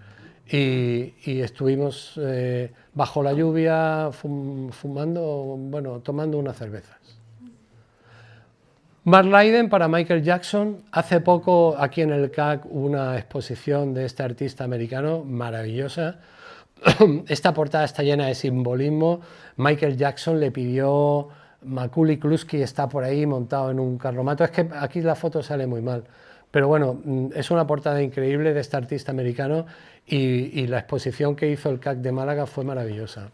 y estuvimos bajo la lluvia fumando, bueno, tomando unas cervezas. Mark Lydon para Michael Jackson. Hace poco aquí en el CAC hubo una exposición de este artista americano maravillosa. Esta portada está llena de simbolismo. Michael Jackson le pidió, Macaulay Culkin está por ahí montado en un carromato. Es que aquí la foto sale muy mal, pero bueno, es una portada increíble de este artista americano y la exposición que hizo el CAC de Málaga fue maravillosa.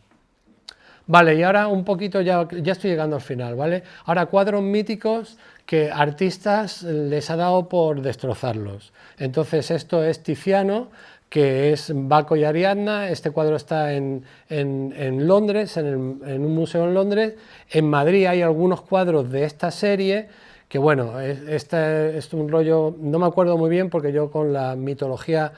Vale, y ahora un poquito, ya estoy llegando al final, ¿vale? Ahora cuadros míticos que artistas les ha dado por destrozarlos. Entonces esto es Tiziano, que es Baco y Ariadna. Este cuadro está en Londres, en un museo en Londres. En Madrid hay algunos cuadros de esta serie, que bueno, este es un rollo, no me acuerdo muy bien porque yo con la mitología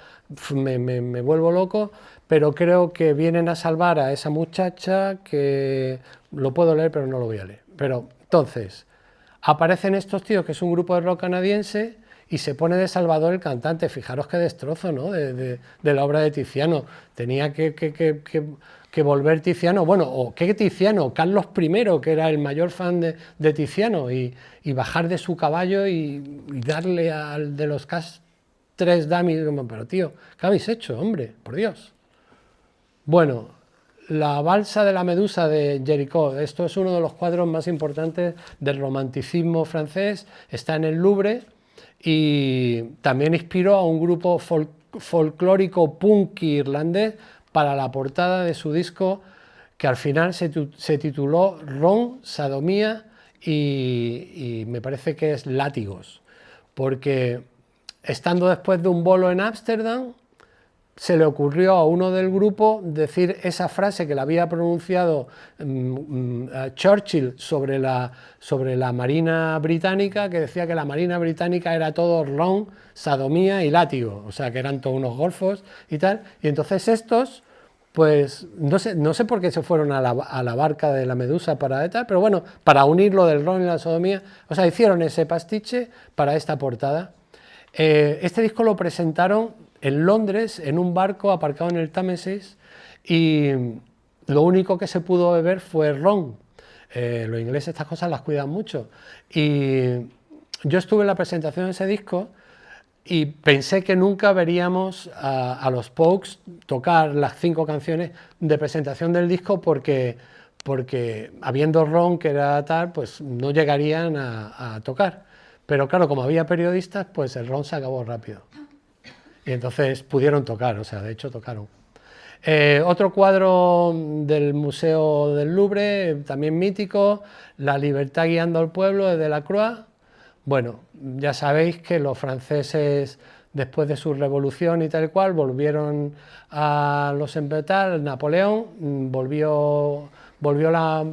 me vuelvo loco, pero creo que vienen a salvar a esa muchacha, que lo puedo leer pero no lo voy a leer. Pero entonces, aparecen estos tíos, que es un grupo de rock canadiense, y se pone de Salvador el cantante. Fijaros qué destrozo, ¿no?, de la obra de Tiziano. Tenía que volver Tiziano, bueno, o qué Tiziano, Carlos I, que era el mayor fan de Tiziano, y bajar de su caballo y darle al de los Castres Dummies, como, pero tío, ¿qué habéis hecho, hombre? Por Dios. Bueno, la balsa de la Medusa de Géricault. Esto es uno de los cuadros más importantes del romanticismo francés, está en el Louvre y también inspiró a un grupo folclórico punk irlandés para la portada de su disco, que al final se tituló Ron, Sodomía y me parece que es Látigos, porque estando después de un bolo en Ámsterdam, se le ocurrió a uno del grupo decir esa frase que la había pronunciado Churchill sobre la Marina Británica, que decía que la Marina Británica era todo ron, sodomía y látigo, o sea que eran todos unos golfos y tal, y entonces estos, pues no sé por qué se fueron a la barca de la Medusa para tal, pero bueno, para unir lo del ron y la sodomía, o sea, hicieron ese pastiche para esta portada. Este disco lo presentaron en Londres, en un barco aparcado en el Támesis, y lo único que se pudo beber fue ron. Los ingleses estas cosas las cuidan mucho. Y yo estuve en la presentación de ese disco y pensé que nunca veríamos a los Pogues tocar las 5 canciones de presentación del disco porque habiendo ron, que era tal, pues no llegarían a tocar. Pero claro, como había periodistas, pues el ron se acabó rápido. Y entonces pudieron tocar, o sea, de hecho tocaron. Otro cuadro del Museo del Louvre, también mítico, La libertad guiando al pueblo, de Delacroix. Bueno, ya sabéis que los franceses, después de su revolución y tal cual, volvieron a los Napoleón volvió volvió la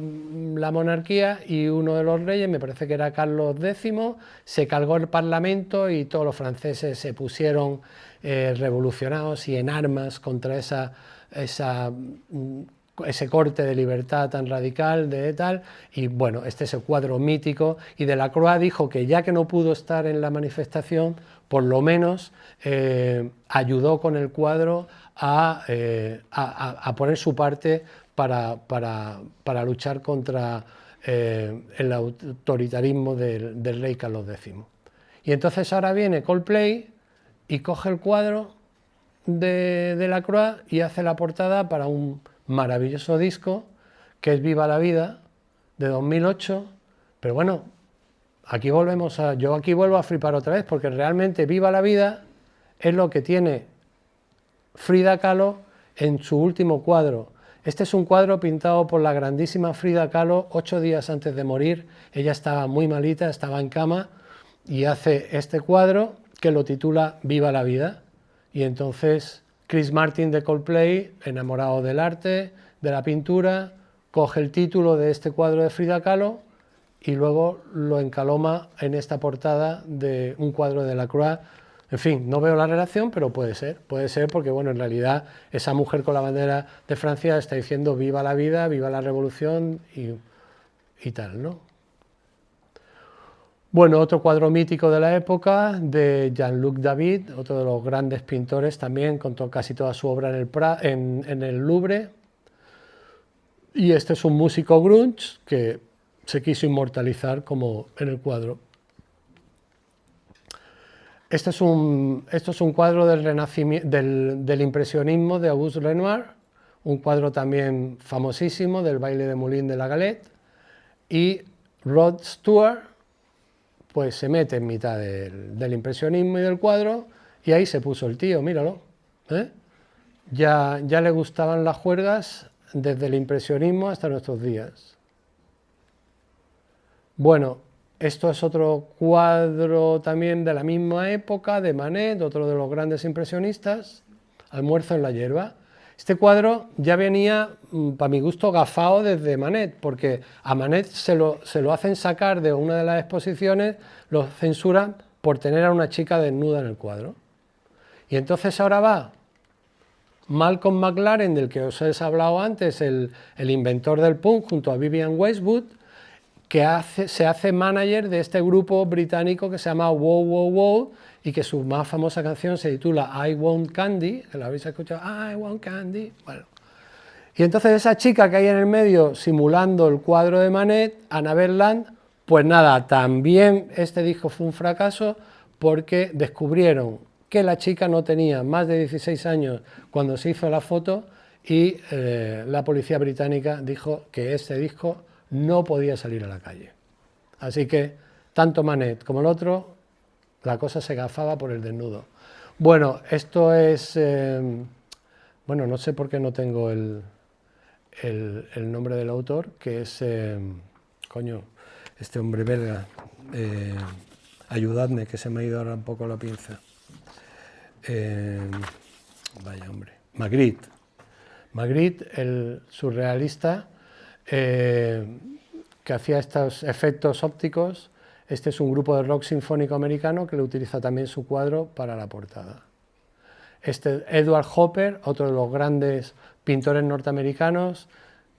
monarquía y uno de los reyes, me parece que era Carlos X, se cargó el Parlamento y todos los franceses se pusieron revolucionados y en armas contra ese corte de libertad tan radical de tal, y bueno, este es el cuadro mítico, y Delacroix dijo que ya que no pudo estar en la manifestación, por lo menos ayudó con el cuadro a poner su parte para luchar contra el autoritarismo del rey Carlos X. Y entonces ahora viene Coldplay y coge el cuadro de Delacroix y hace la portada para un maravilloso disco que es Viva la Vida, de 2008, pero bueno, yo aquí vuelvo a flipar otra vez, porque realmente Viva la Vida es lo que tiene Frida Kahlo en su último cuadro. Este es un cuadro pintado por la grandísima Frida Kahlo 8 días antes de morir. Ella estaba muy malita, estaba en cama, y hace este cuadro que lo titula Viva la Vida. Y entonces Chris Martin de Coldplay, enamorado del arte, de la pintura, coge el título de este cuadro de Frida Kahlo y luego lo encaloma en esta portada de un cuadro de Delacroix. En fin, no veo la relación, pero puede ser porque, bueno, en realidad esa mujer con la bandera de Francia está diciendo viva la vida, viva la revolución y tal, ¿no? Bueno, otro cuadro mítico de la época, de Jean-Luc David, otro de los grandes pintores también, con casi toda su obra en el Louvre. Y este es un músico grunge que se quiso inmortalizar como en el cuadro. Esto es un cuadro del impresionismo de Auguste Renoir, un cuadro también famosísimo del baile de Moulin de la Galette, y Rod Stewart pues se mete en mitad del impresionismo y del cuadro, y ahí se puso el tío, míralo, ¿eh? Ya le gustaban las juergas desde el impresionismo hasta nuestros días. Bueno, esto es otro cuadro también de la misma época, de Manet, otro de los grandes impresionistas, Almuerzo en la hierba. Este cuadro ya venía, para mi gusto, gafado desde Manet, porque a Manet se lo hacen sacar de una de las exposiciones, lo censuran por tener a una chica desnuda en el cuadro. Y entonces ahora va Malcolm McLaren, del que os he hablado antes, el inventor del punk, junto a Vivienne Westwood, que se hace manager de este grupo británico que se llama Wow Wow Wow, y que su más famosa canción se titula I Want Candy, que la habéis escuchado, I Want Candy, bueno. Y entonces esa chica que hay en el medio simulando el cuadro de Manet, Annabelle Lant, pues nada, también este disco fue un fracaso porque descubrieron que la chica no tenía más de 16 años cuando se hizo la foto, y la policía británica dijo que este disco no podía salir a la calle. Así que tanto Manet como el otro, la cosa se gafaba por el desnudo. Bueno, esto es... bueno, no sé por qué no tengo el nombre del autor, que es... coño, este hombre belga. Ayudadme, que se me ha ido ahora un poco la pinza. Vaya hombre. Magritte. Magritte, el surrealista, que hacía estos efectos ópticos. Este es un grupo de rock sinfónico americano que le utiliza también su cuadro para la portada. Este Edward Hopper, otro de los grandes pintores norteamericanos,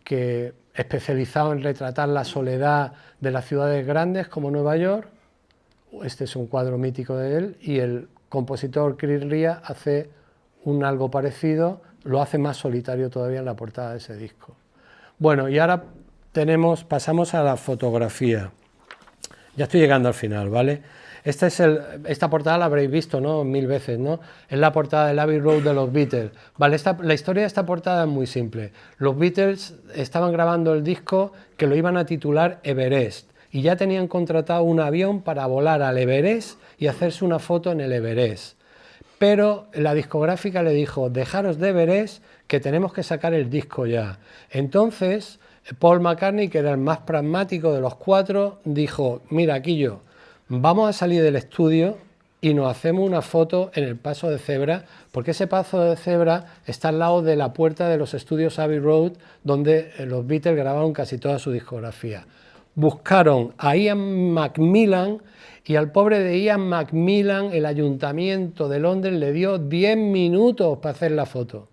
que especializado en retratar la soledad de las ciudades grandes como Nueva York. Este es un cuadro mítico de él, y el compositor Chris Rea hace algo parecido, lo hace más solitario todavía en la portada de ese disco. Bueno, y ahora pasamos a la fotografía. Ya estoy llegando al final, ¿vale? Esta portada la habréis visto, ¿no? 1000 veces, ¿no? Es la portada del Abbey Road de los Beatles. Vale, la historia de esta portada es muy simple. Los Beatles estaban grabando el disco que lo iban a titular Everest, y ya tenían contratado un avión para volar al Everest y hacerse una foto en el Everest. Pero la discográfica le dijo, dejaros de Everest, que tenemos que sacar el disco ya. Entonces, Paul McCartney, que era el más pragmático de los cuatro, dijo, mira, Quillo, vamos a salir del estudio y nos hacemos una foto en el paso de cebra, porque ese paso de cebra está al lado de la puerta de los estudios Abbey Road, donde los Beatles grabaron casi toda su discografía. Buscaron a Ian Macmillan y al pobre de Ian Macmillan el Ayuntamiento de Londres le dio 10 minutos para hacer la foto.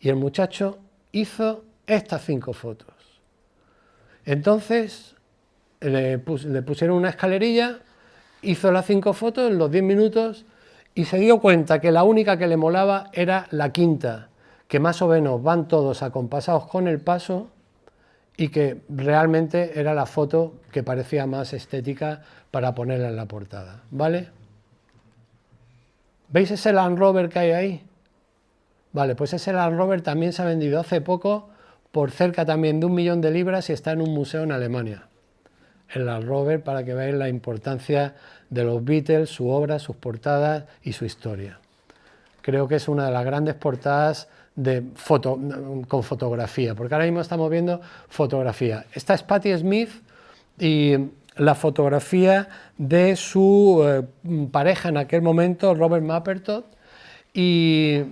Y el muchacho hizo estas 5 fotos. Entonces le pusieron una escalerilla, hizo las 5 fotos en los 10 minutos y se dio cuenta que la única que le molaba era la quinta, que más o menos van todos acompasados con el paso y que realmente era la foto que parecía más estética para ponerla en la portada, ¿vale? ¿Veis ese Land Rover que hay ahí? Vale, pues ese Land Rover también se ha vendido hace poco por cerca también de 1 millón de libras y está en un museo en Alemania. El Land Rover, para que veáis la importancia de los Beatles, su obra, sus portadas y su historia. Creo que es una de las grandes portadas con fotografía, porque ahora mismo estamos viendo fotografía. Esta es Patti Smith y la fotografía de su pareja en aquel momento, Robert Mapplethorpe, y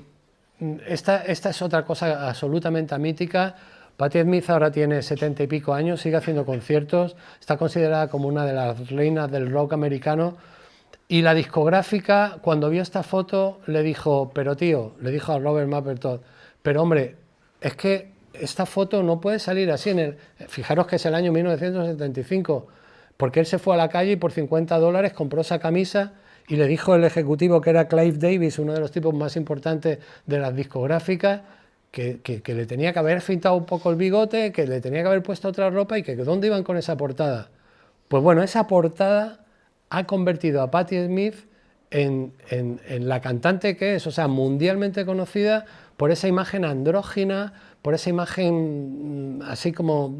esta es otra cosa absolutamente mítica. Patti Smith ahora tiene 70 y pico años, sigue haciendo conciertos, está considerada como una de las reinas del rock americano, y la discográfica, cuando vio esta foto, le dijo, pero tío, le dijo a Robert Mapplethorpe, pero hombre, es que esta foto no puede salir así fijaros que es el año 1975, porque él se fue a la calle y por $50 compró esa camisa y le dijo el ejecutivo, que era Clive Davis, uno de los tipos más importantes de las discográficas, que le tenía que haber pintado un poco el bigote, que le tenía que haber puesto otra ropa y que dónde iban con esa portada. Pues bueno, esa portada ha convertido a Patti Smith en la cantante que es, o sea, mundialmente conocida por esa imagen andrógina, por esa imagen así como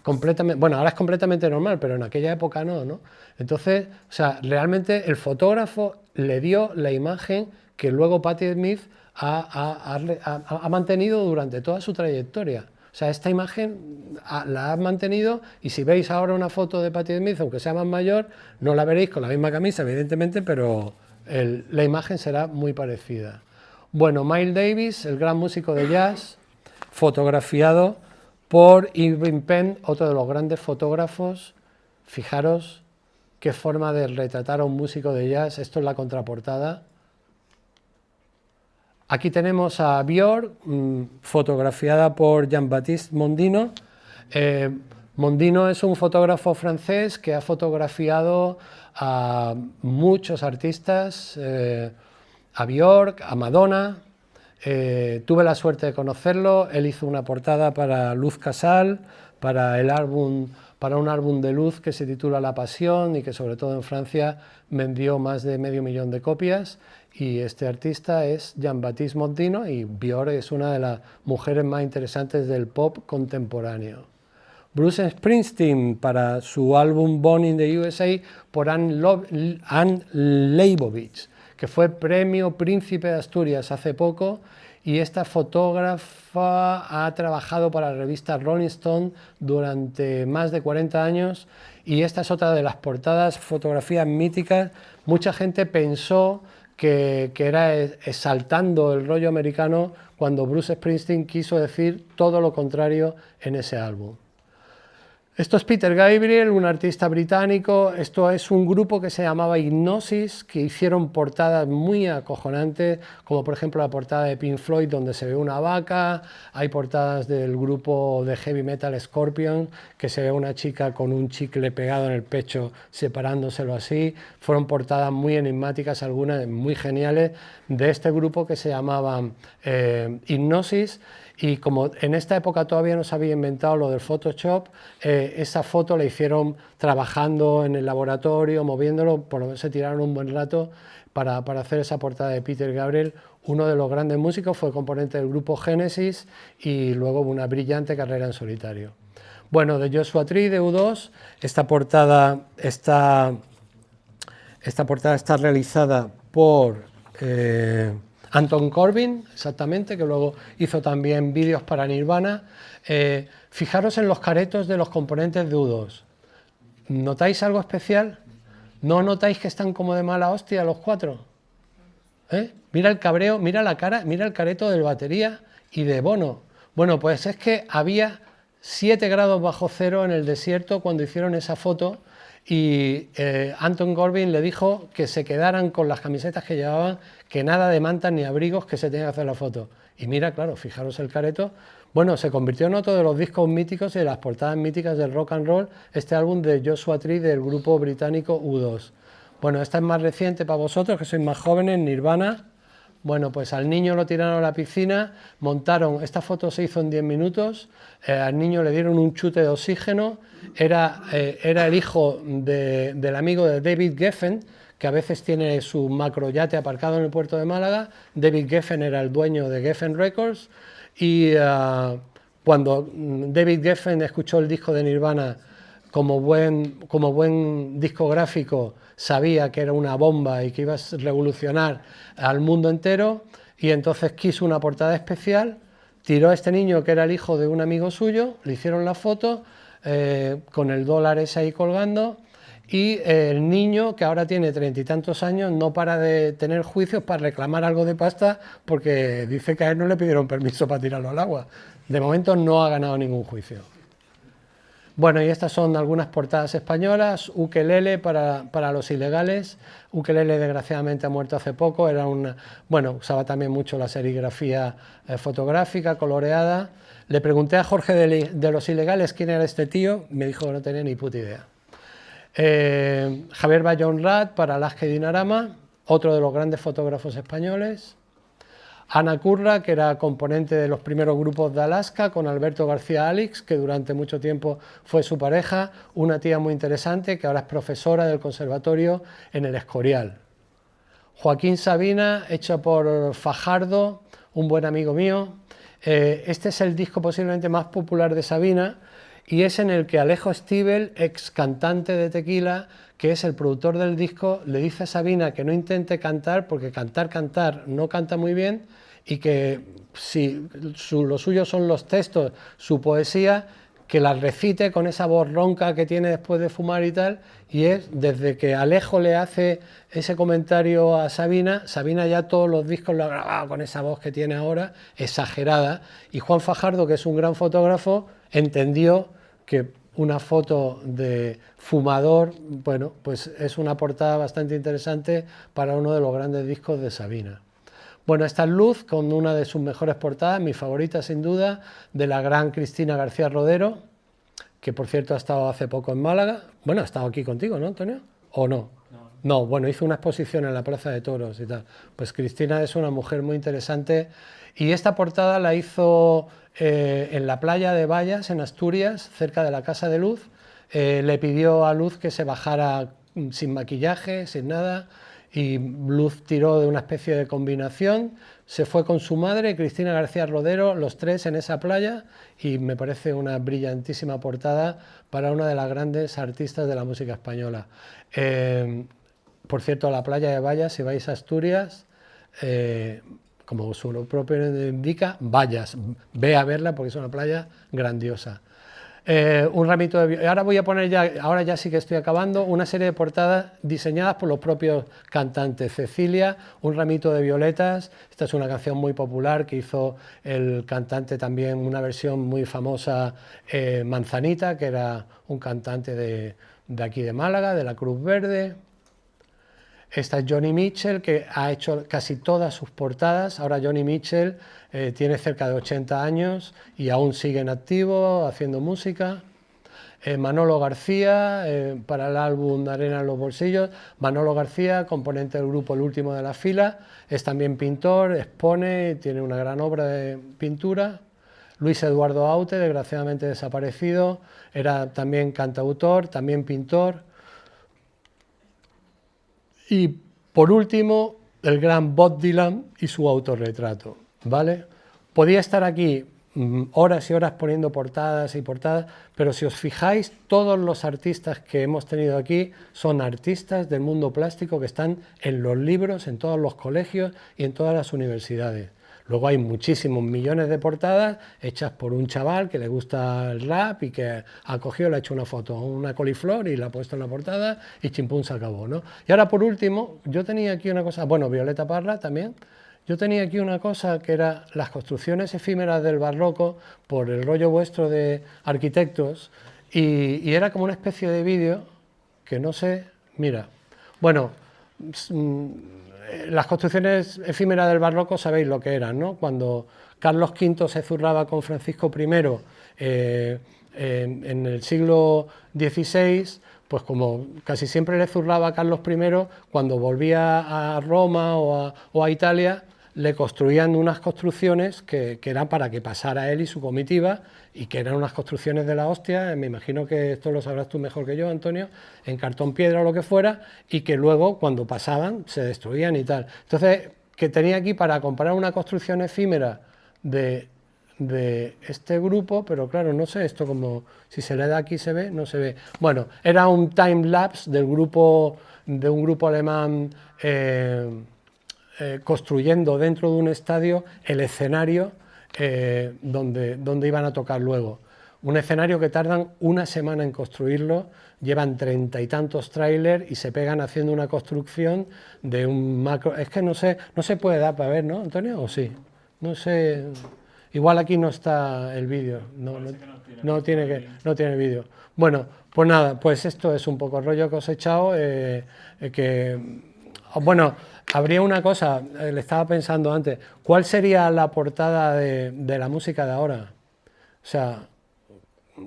completamente, bueno, ahora es completamente normal, pero en aquella época no, ¿no? Entonces, o sea, realmente el fotógrafo le dio la imagen que luego Patti Smith ha mantenido durante toda su trayectoria. O sea, esta imagen la ha mantenido, y si veis ahora una foto de Patti Smith, aunque sea más mayor, no la veréis con la misma camisa, evidentemente, pero la imagen será muy parecida. Bueno, Miles Davis, el gran músico de jazz, fotografiado por Irving Penn, otro de los grandes fotógrafos. Fijaros qué forma de retratar a un músico de jazz. Esto es la contraportada. Aquí tenemos a Björk, fotografiada por Jean-Baptiste Mondino. Mondino es un fotógrafo francés que ha fotografiado a muchos artistas, a Björk, a Madonna. Tuve la suerte de conocerlo. Él hizo una portada para Luz Casal, para un álbum de Luz que se titula La Pasión y que sobre todo en Francia vendió más de 500.000 de copias. Y este artista es Jean-Baptiste Mondino, y Björk es una de las mujeres más interesantes del pop contemporáneo. Bruce Springsteen, para su álbum Born in the USA, por Anne Leibovitz, que fue premio Príncipe de Asturias hace poco, y esta fotógrafa ha trabajado para la revista Rolling Stone durante más de 40 años, y esta es otra de las portadas, fotografías míticas. Mucha gente pensó que era exaltando el rollo americano, cuando Bruce Springsteen quiso decir todo lo contrario en ese álbum. Esto es Peter Gabriel, un artista británico. Esto es un grupo que se llamaba Hipnosis, que hicieron portadas muy acojonantes, como por ejemplo la portada de Pink Floyd, donde se ve una vaca. Hay portadas del grupo de heavy metal Scorpion, que se ve una chica con un chicle pegado en el pecho, separándoselo así. Fueron portadas muy enigmáticas, algunas muy geniales, de este grupo que se llamaba Hipnosis. Y como en esta época todavía no se había inventado lo del Photoshop, esa foto la hicieron trabajando en el laboratorio, moviéndolo, por lo menos se tiraron un buen rato para hacer esa portada de Peter Gabriel, uno de los grandes músicos, fue componente del grupo Genesis y luego una brillante carrera en solitario. Bueno, de Joshua Tree, de U2, esta portada está realizada por Anton Corbijn, exactamente, que luego hizo también vídeos para Nirvana. Fijaros en los caretos de los componentes de U2. ¿Notáis algo especial? ¿No notáis que están como de mala hostia los cuatro? Mira el cabreo, mira la cara, mira el careto del batería y de Bono. Bueno, pues es que había 7 grados bajo cero en el desierto cuando hicieron esa foto y Anton Corbijn le dijo que se quedaran con las camisetas que llevaban, que nada de mantas ni abrigos, que se tenía que hacer la foto. Y mira, claro, fijaros el careto. Bueno, se convirtió en otro de los discos míticos y de las portadas míticas del rock and roll, este álbum de Joshua Tree del grupo británico U2. Bueno, esta es más reciente para vosotros, que sois más jóvenes, Nirvana. Bueno, pues al niño lo tiraron a la piscina, montaron, esta foto se hizo en 10 minutos, al niño le dieron un chute de oxígeno, era el hijo del amigo de David Geffen, que a veces tiene su macroyate aparcado en el puerto de Málaga. David Geffen era el dueño de Geffen Records y cuando David Geffen escuchó el disco de Nirvana como buen discográfico, sabía que era una bomba y que iba a revolucionar al mundo entero, y entonces quiso una portada especial, tiró a este niño que era el hijo de un amigo suyo, le hicieron la foto con el dólar ese ahí colgando, y el niño, que ahora tiene 30 y tantos años, no para de tener juicios para reclamar algo de pasta, porque dice que a él no le pidieron permiso para tirarlo al agua. De momento no ha ganado ningún juicio. Bueno, y estas son algunas portadas españolas. Ukelele para los ilegales. Ukelele desgraciadamente ha muerto hace poco, usaba también mucho la serigrafía fotográfica, coloreada. Le pregunté a Jorge de los Ilegales quién era este tío, me dijo que no tenía ni puta idea. Javier Bayón Rat para Alaska y Dinarama, otro de los grandes fotógrafos españoles. Ana Curra, que era componente de los primeros grupos de Alaska, con Alberto García Alix, que durante mucho tiempo fue su pareja, una tía muy interesante que ahora es profesora del conservatorio en el Escorial. Joaquín Sabina, hecho por Fajardo, un buen amigo mío. Este es el disco posiblemente más popular de Sabina y es en el que Alejo Stivel, ex cantante de Tequila, que es el productor del disco, le dice a Sabina que no intente cantar, porque cantar no canta muy bien, y que si lo suyo son los textos, su poesía, que la recite con esa voz ronca que tiene después de fumar y tal, y es desde que Alejo le hace ese comentario a Sabina, Sabina ya todos los discos lo ha grabado con esa voz que tiene ahora, exagerada, y Juan Fajardo, que es un gran fotógrafo, entendió que una foto de fumador, bueno, pues es una portada bastante interesante para uno de los grandes discos de Sabina. Bueno, esta es Luz, con una de sus mejores portadas, mi favorita sin duda, de la gran Cristina García Rodero, que por cierto ha estado hace poco en Málaga. Bueno, ha estado aquí contigo, ¿no, Antonio? ¿O no? No, bueno, hizo una exposición en la Plaza de Toros y tal. Pues Cristina es una mujer muy interesante y esta portada la hizo en la playa de Vallas, en Asturias, cerca de la Casa de Luz. Le pidió a Luz que se bajara sin maquillaje, sin nada, y Luz tiró de una especie de combinación, se fue con su madre, Cristina García Rodero, los tres en esa playa, y me parece una brillantísima portada para una de las grandes artistas de la música española. Por cierto, a la playa de Vallas, si vais a Asturias, como su propio nombre indica, Vallas, ve a verla porque es una playa grandiosa. Un ramito de... Ahora voy a poner ya, ahora ya sí que estoy acabando, una serie de portadas diseñadas por los propios cantantes. Cecilia, Un ramito de violetas, esta es una canción muy popular que hizo el cantante también, una versión muy famosa, Manzanita, que era un cantante de aquí de Málaga, de la Cruz Verde. Esta es Johnny Mitchell, que ha hecho casi todas sus portadas. Ahora Johnny Mitchell tiene cerca de 80 años y aún sigue en activo, haciendo música. Manolo García, para el álbum Arena en los bolsillos. Manolo García, componente del grupo El Último de la Fila, es también pintor, expone, tiene una gran obra de pintura. Luis Eduardo Aute, desgraciadamente desaparecido, era también cantautor, también pintor. Y por último, el gran Bob Dylan y su autorretrato, ¿vale? Podía estar aquí horas y horas poniendo portadas y portadas, pero si os fijáis, todos los artistas que hemos tenido aquí son artistas del mundo plástico que están en los libros, en todos los colegios y en todas las universidades. Luego hay muchísimos millones de portadas hechas por un chaval que le gusta el rap y que ha cogido, le ha hecho una foto a una coliflor y la ha puesto en la portada y chimpún se acabó, ¿no? Y ahora por último, yo tenía aquí una cosa, bueno, Violeta Parra también, yo tenía aquí una cosa que era las construcciones efímeras del barroco por el rollo vuestro de arquitectos y era como una especie de vídeo que no sé, mira, bueno, las construcciones efímeras del barroco sabéis lo que eran, ¿no? Cuando Carlos V se zurraba con Francisco I en el siglo XVI, pues como casi siempre le zurraba a Carlos I, cuando volvía a Roma o a Italia, le construían unas construcciones que eran para que pasara él y su comitiva, y que eran unas construcciones de la hostia, me imagino que esto lo sabrás tú mejor que yo, Antonio, en cartón piedra o lo que fuera, y que luego cuando pasaban se destruían y tal. Entonces, que tenía aquí para comparar una construcción efímera de este grupo, pero claro, no sé, esto como, si se le da aquí se ve, no se ve. Bueno, era un time lapse del grupo, de un grupo alemán construyendo dentro de un estadio el escenario donde iban a tocar luego. Un escenario que tardan una semana en construirlo, llevan 30 y tantos trailers y se pegan haciendo una construcción de un macro... Es que no sé, no se puede dar para ver, ¿no, Antonio? ¿O sí? No sé... Igual aquí no está el vídeo, no tiene vídeo. Bueno, pues nada, pues esto es un poco el rollo que os he echado, bueno, habría una cosa, le estaba pensando antes, ¿cuál sería la portada de la música de ahora? O sea,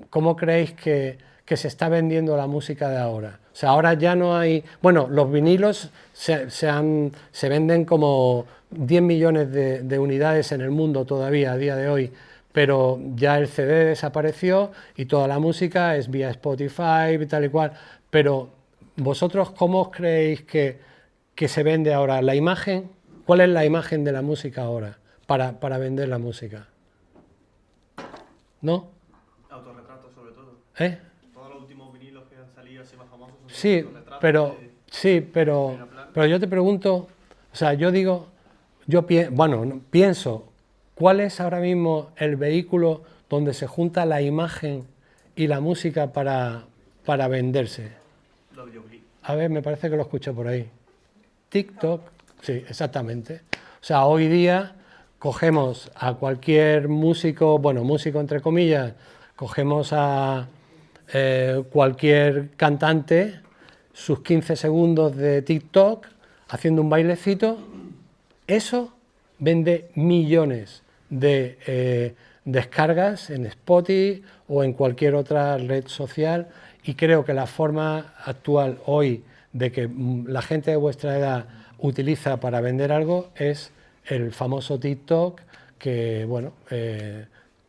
¿cómo creéis que se está vendiendo la música de ahora? O sea, ahora ya no hay... Bueno, los vinilos se venden como 10 millones de unidades en el mundo todavía a día de hoy, pero ya el CD desapareció y toda la música es vía Spotify y tal y cual. Pero vosotros, ¿cómo os creéis que se vende ahora? La imagen, ¿cuál es la imagen de la música ahora para vender la música? ¿No? Autorretratos sobre todo. ¿Eh? Todos los últimos vinilos que han salido así más famosos son Sí, autorretratos pero yo te pregunto, o sea, yo digo, pienso, ¿cuál es ahora mismo el vehículo donde se junta la imagen y la música para venderse? los videoclips. A ver, me parece que lo escuché por ahí. TikTok, sí, exactamente. O sea, hoy día cogemos a cualquier músico, bueno, músico entre comillas, cogemos a cualquier cantante, sus 15 segundos de TikTok, haciendo un bailecito, eso vende millones de descargas en Spotify o en cualquier otra red social, y creo que la forma actual hoy de que la gente de vuestra edad utiliza para vender algo es el famoso TikTok, que bueno,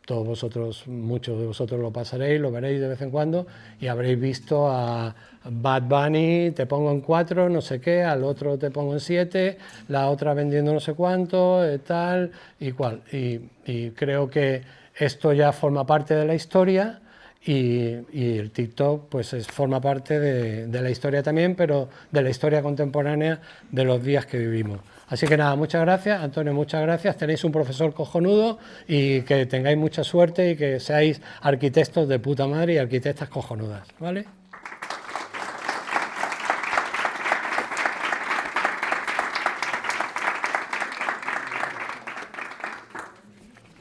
todos vosotros, muchos de vosotros lo pasaréis, lo veréis de vez en cuando y habréis visto a Bad Bunny, te pongo en 4, no sé qué, al otro te pongo en 7, la otra vendiendo no sé cuánto, tal y cual. Y creo que esto ya forma parte de la historia. Y el TikTok pues forma parte de la historia también, pero de la historia contemporánea de los días que vivimos. Así que nada, muchas gracias, Antonio, muchas gracias, tenéis un profesor cojonudo y que tengáis mucha suerte y que seáis arquitectos de puta madre y arquitectas cojonudas, ¿vale?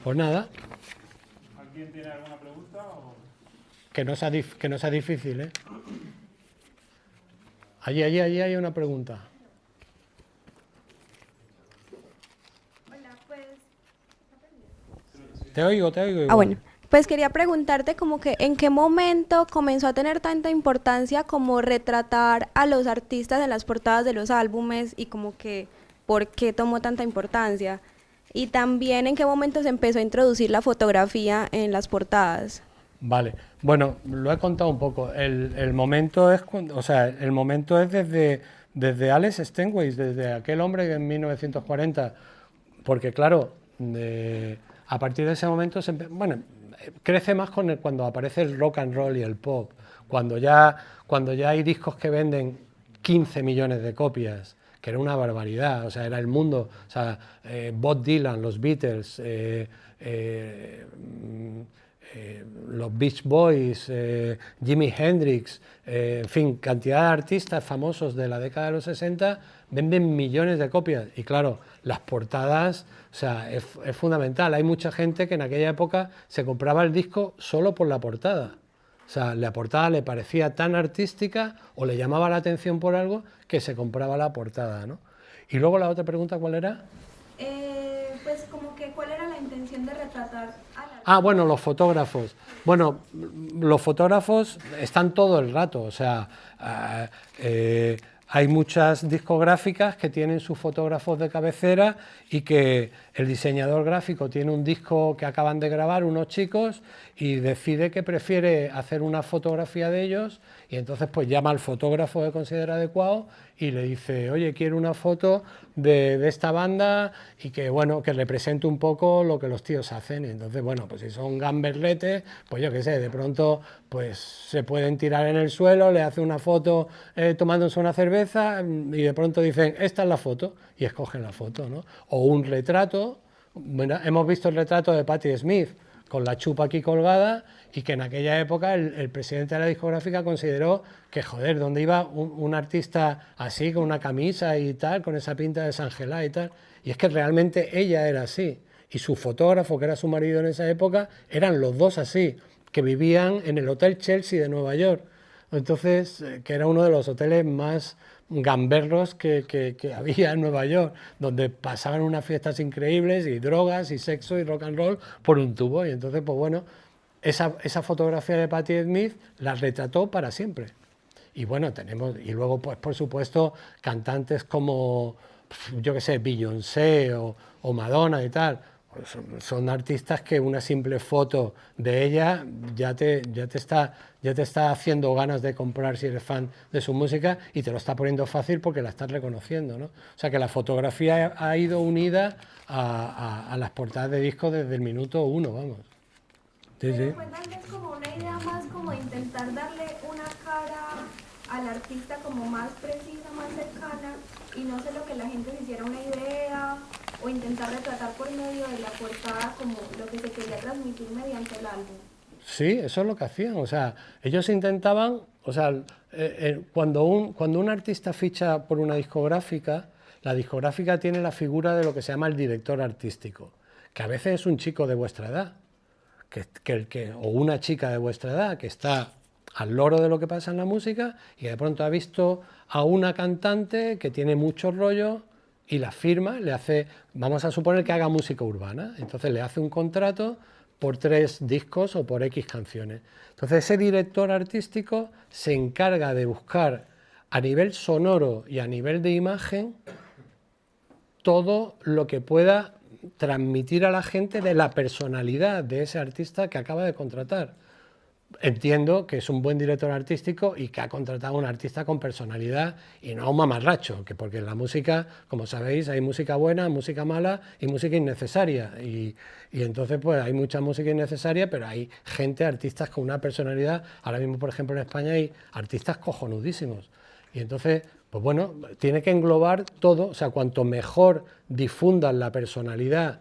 Pues nada. ¿Alguien tiene alguna pregunta? Que no sea difícil, ¿eh? Allí hay una pregunta. Hola, pues... Te oigo. Ah, bueno. Pues quería preguntarte como que en qué momento comenzó a tener tanta importancia como retratar a los artistas en las portadas de los álbumes y como que por qué tomó tanta importancia. Y también en qué momento se empezó a introducir la fotografía en las portadas. Vale, bueno, lo he contado un poco. El momento es, el momento es desde Alex Stenway, desde aquel hombre que en 1940, porque claro, a partir de ese momento, crece más cuando aparece el rock and roll y el pop, cuando ya hay discos que venden 15 millones de copias, que era una barbaridad, o sea, era el mundo, o sea, Bob Dylan, los Beatles, los Beach Boys, Jimi Hendrix, en fin, cantidad de artistas famosos de la década de los 60 venden millones de copias. Y claro, las portadas, o sea, es fundamental. Hay mucha gente que en aquella época se compraba el disco solo por la portada. O sea, la portada le parecía tan artística o le llamaba la atención por algo que se compraba la portada, ¿no? Y luego la otra pregunta, ¿cuál era? Pues como que, ¿cuál era la intención de retratar a la... Ah, bueno, los fotógrafos. Bueno, los fotógrafos están todo el rato, o sea, hay muchas discográficas que tienen sus fotógrafos de cabecera y que el diseñador gráfico tiene un disco que acaban de grabar unos chicos y decide que prefiere hacer una fotografía de ellos y entonces pues llama al fotógrafo que considera adecuado y le dice, oye, quiero una foto de esta banda y que, bueno, que represente un poco lo que los tíos hacen. Y entonces, bueno, pues si son gamberletes, pues yo qué sé, de pronto pues se pueden tirar en el suelo, le hace una foto tomándose una cerveza y de pronto dicen, esta es la foto, y escogen la foto, ¿no? O un retrato, bueno, hemos visto el retrato de Patti Smith, con la chupa aquí colgada, y que en aquella época el presidente de la discográfica consideró que, joder, ¿dónde iba un artista así, con una camisa y tal, con esa pinta de Sangelá y tal? Y es que realmente ella era así, y su fotógrafo, que era su marido en esa época, eran los dos así, que vivían en el Hotel Chelsea de Nueva York. Entonces, que era uno de los hoteles más gamberros que había en Nueva York, donde pasaban unas fiestas increíbles y drogas y sexo y rock and roll por un tubo. Y entonces, pues bueno, esa fotografía de Patti Smith la retrató para siempre. Y bueno, tenemos, y luego pues por supuesto cantantes como, yo qué sé, Beyoncé o Madonna y tal. Son artistas que una simple foto de ella ya te está haciendo ganas de comprar si eres fan de su música y te lo está poniendo fácil porque la estás reconociendo, ¿no? O sea que la fotografía ha ido unida a las portadas de discos desde el minuto uno, vamos. Sí, sí. Pero pues tal vez como una idea más como intentar darle una cara al artista como más precisa, más cercana y no sé lo que la gente se hiciera una idea o intentar retratar por medio de la portada como lo que se quería transmitir mediante el álbum. Sí, eso es lo que hacían, o sea, ellos intentaban, o sea, cuando un artista ficha por una discográfica, la discográfica tiene la figura de lo que se llama el director artístico, que a veces es un chico de vuestra edad, o una chica de vuestra edad que está al loro de lo que pasa en la música y de pronto ha visto a una cantante que tiene mucho rollo y la firma, le hace, vamos a suponer que haga música urbana, entonces le hace un contrato por 3 discos o por X canciones. Entonces ese director artístico se encarga de buscar a nivel sonoro y a nivel de imagen todo lo que pueda transmitir a la gente de la personalidad de ese artista que acaba de contratar. Entiendo que es un buen director artístico y que ha contratado a un artista con personalidad y no a un mamarracho, que porque en la música, como sabéis, hay música buena, música mala y música innecesaria. Y entonces pues hay mucha música innecesaria, pero hay gente, artistas con una personalidad. Ahora mismo, por ejemplo, en España hay artistas cojonudísimos. Y entonces, pues bueno, tiene que englobar todo, o sea, cuanto mejor difundan la personalidad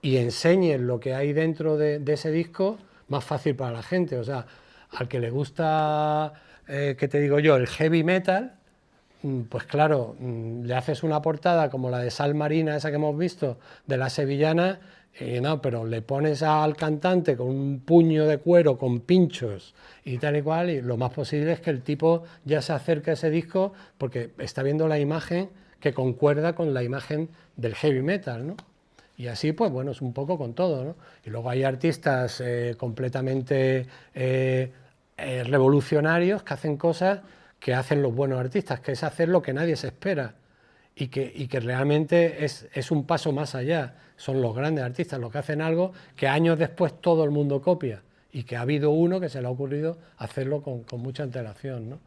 y enseñen lo que hay dentro de ese disco, más fácil para la gente. O sea, al que le gusta, ¿qué te digo yo?, el heavy metal, pues claro, le haces una portada como la de Sal Marina, esa que hemos visto, de La Sevillana, no, pero le pones al cantante con un puño de cuero, con pinchos y tal y cual, y lo más posible es que el tipo ya se acerque a ese disco porque está viendo la imagen que concuerda con la imagen del heavy metal, ¿no? Y así, pues bueno, es un poco con todo, ¿no? Y luego hay artistas completamente revolucionarios que hacen cosas que hacen los buenos artistas, que es hacer lo que nadie se espera y que realmente es un paso más allá. Son los grandes artistas los que hacen algo que años después todo el mundo copia y que ha habido uno que se le ha ocurrido hacerlo con mucha antelación, ¿no?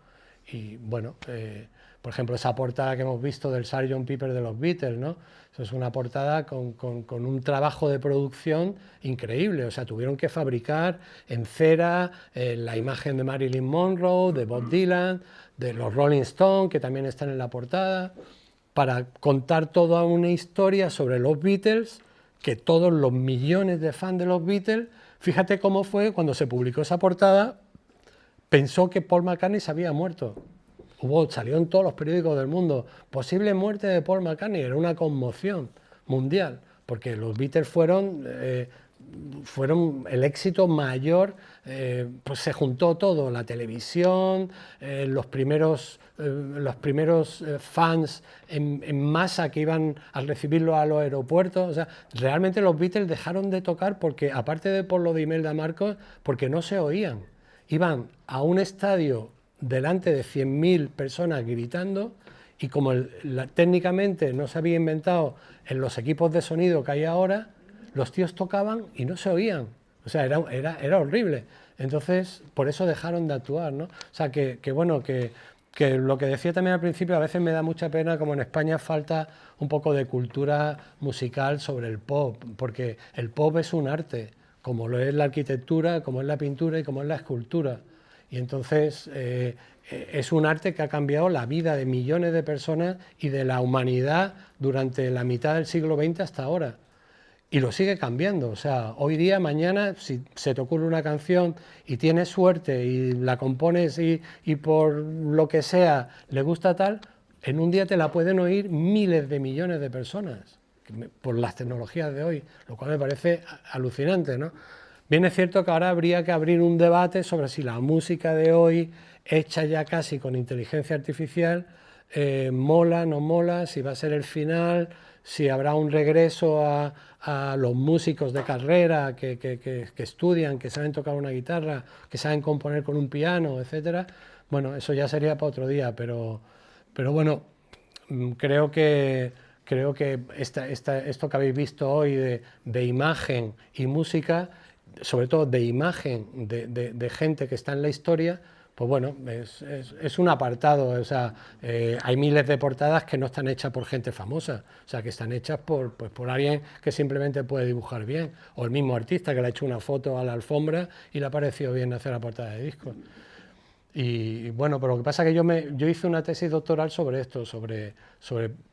Y bueno, por ejemplo, esa portada que hemos visto del Sgt. Pepper de los Beatles, ¿no? Eso es una portada con un trabajo de producción increíble, o sea, tuvieron que fabricar en cera la imagen de Marilyn Monroe, de Bob Dylan, de los Rolling Stones, que también están en la portada. para contar toda una historia sobre los Beatles, que todos los millones de fans de los Beatles, fíjate cómo fue cuando se publicó esa portada, pensó que Paul McCartney se había muerto. Salió en todos los periódicos del mundo, posible muerte de Paul McCartney, era una conmoción mundial, porque los Beatles fueron el éxito mayor, pues se juntó todo, la televisión, los primeros fans en masa que iban a recibirlo a los aeropuertos. O sea, realmente los Beatles dejaron de tocar porque, aparte de por lo de Imelda Marcos, porque no se oían. Iban a un estadio delante de 100.000 personas gritando, y como técnicamente no se había inventado en los equipos de sonido que hay ahora, los tíos tocaban y no se oían. O sea, era horrible. Entonces, por eso dejaron de actuar, ¿no? O sea, que bueno, que lo que decía también al principio, a veces me da mucha pena como en España falta un poco de cultura musical sobre el pop, porque el pop es un arte, como lo es la arquitectura, como es la pintura y como es la escultura. Y entonces es un arte que ha cambiado la vida de millones de personas y de la humanidad durante la mitad del siglo XX hasta ahora. Y lo sigue cambiando. O sea, hoy día, mañana, si se te ocurre una canción y tienes suerte y la compones y por lo que sea le gusta tal, en un día te la pueden oír miles de millones de personas por las tecnologías de hoy, lo cual me parece alucinante, ¿no? Bien es cierto que ahora habría que abrir un debate sobre si la música de hoy, hecha ya casi con inteligencia artificial, mola, no mola, si va a ser el final, si habrá un regreso a los músicos de carrera que estudian, que saben tocar una guitarra, que saben componer con un piano, etcétera. Bueno, eso ya sería para otro día, pero bueno, creo que esto que habéis visto hoy de imagen y música, sobre todo de imagen de gente que está en la historia, pues bueno, es un apartado. O sea, hay miles de portadas que no están hechas por gente famosa, o sea, que están hechas por alguien que simplemente puede dibujar bien, o el mismo artista que le ha hecho una foto a la alfombra y le ha parecido bien hacer la portada de discos. Y bueno, pero lo que pasa es que yo hice una tesis doctoral sobre esto, sobre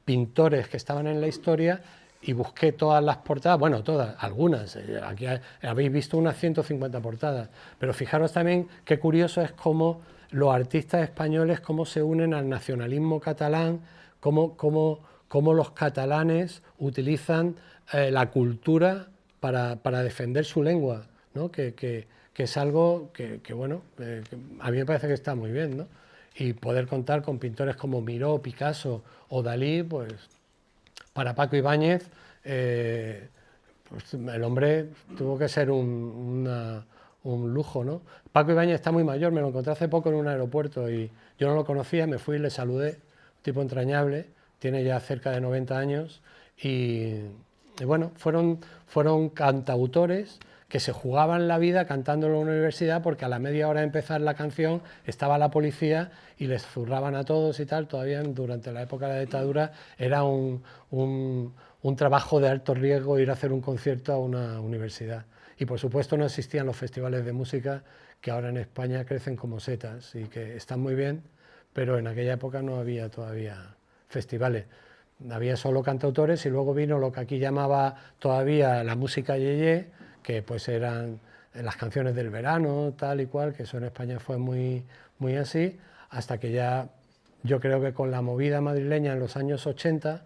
pintores que estaban en la historia, y busqué todas las portadas, bueno, todas, algunas, aquí habéis visto unas 150 portadas, pero fijaros también qué curioso es cómo los artistas españoles, cómo se unen al nacionalismo catalán, cómo los catalanes utilizan la cultura para defender su lengua, ¿no? Que es algo que bueno, que a mí me parece que está muy bien, ¿no? Y poder contar con pintores como Miró, Picasso o Dalí, pues para Paco Ibáñez, pues el hombre tuvo que ser un lujo, ¿no? Paco Ibáñez está muy mayor, me lo encontré hace poco en un aeropuerto y yo no lo conocía, me fui y le saludé, un tipo entrañable, tiene ya cerca de 90 años y bueno, fueron cantautores que se jugaban la vida cantando en la universidad, porque a la media hora de empezar la canción estaba la policía y les zurraban a todos y tal. Todavía durante la época de la dictadura era un trabajo de alto riesgo ir a hacer un concierto a una universidad. Y por supuesto no existían los festivales de música que ahora en España crecen como setas y que están muy bien, pero en aquella época no había todavía festivales. Había solo cantautores y luego vino lo que aquí llamaba todavía la música yeye, que pues eran las canciones del verano, tal y cual, que eso en España fue muy así, hasta que ya yo creo que con la movida madrileña en los años 80,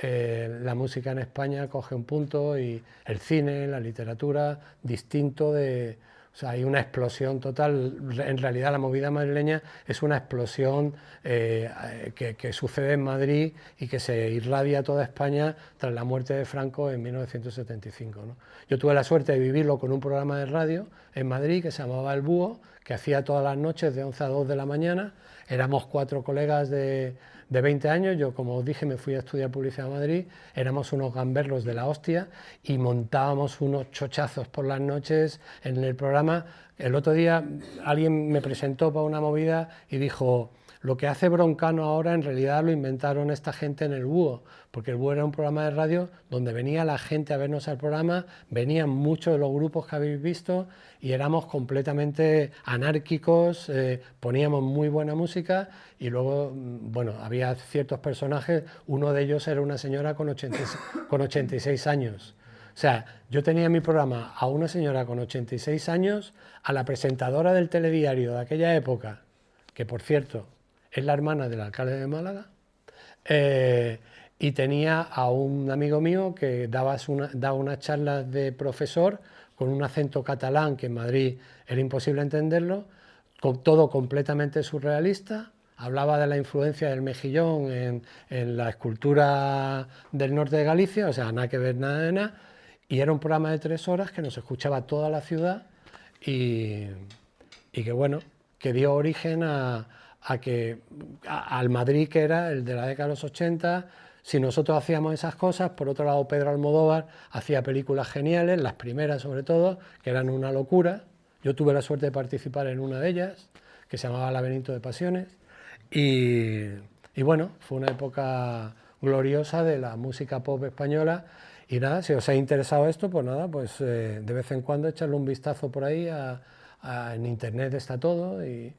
la música en España coge un punto y el cine, la literatura, distinto de... O sea, hay una explosión total. En realidad la movida madrileña es una explosión que sucede en Madrid y que se irradia a toda España tras la muerte de Franco en 1975, ¿no? Yo tuve la suerte de vivirlo con un programa de radio en Madrid que se llamaba El Búho, que hacía todas las noches de 11 a 2 de la mañana. Éramos 4 colegas de 20 años, yo como os dije me fui a estudiar publicidad a Madrid, éramos unos gamberros de la hostia y montábamos unos chochazos por las noches en el programa. El otro día alguien me presentó para una movida y dijo, Lo que hace Broncano ahora en realidad lo inventaron esta gente en el Búho, porque el Búho era un programa de radio donde venía la gente a vernos al programa, venían muchos de los grupos que habéis visto y éramos completamente anárquicos, poníamos muy buena música y luego, bueno, había ciertos personajes, uno de ellos era una señora con 86 años. O sea, yo tenía en mi programa a una señora con 86 años, a la presentadora del telediario de aquella época, que por cierto es la hermana del alcalde de Málaga, y tenía a un amigo mío que daba unas charlas de profesor con un acento catalán que en Madrid era imposible entenderlo, con todo completamente surrealista. Hablaba de la influencia del mejillón en la escultura del norte de Galicia, o sea, nada que ver, nada de nada. Y era un programa de 3 horas que nos escuchaba toda la ciudad y que, bueno, que dio origen al Madrid que era el de la década de los 80. Si nosotros hacíamos esas cosas, por otro lado Pedro Almodóvar hacía películas geniales, las primeras sobre todo, que eran una locura. Yo tuve la suerte de participar en una de ellas, que se llamaba Laberinto de Pasiones. Y bueno, fue una época gloriosa de la música pop española. Y nada, si os ha interesado esto, pues nada, pues de vez en cuando echarle un vistazo por ahí, en internet está todo. Y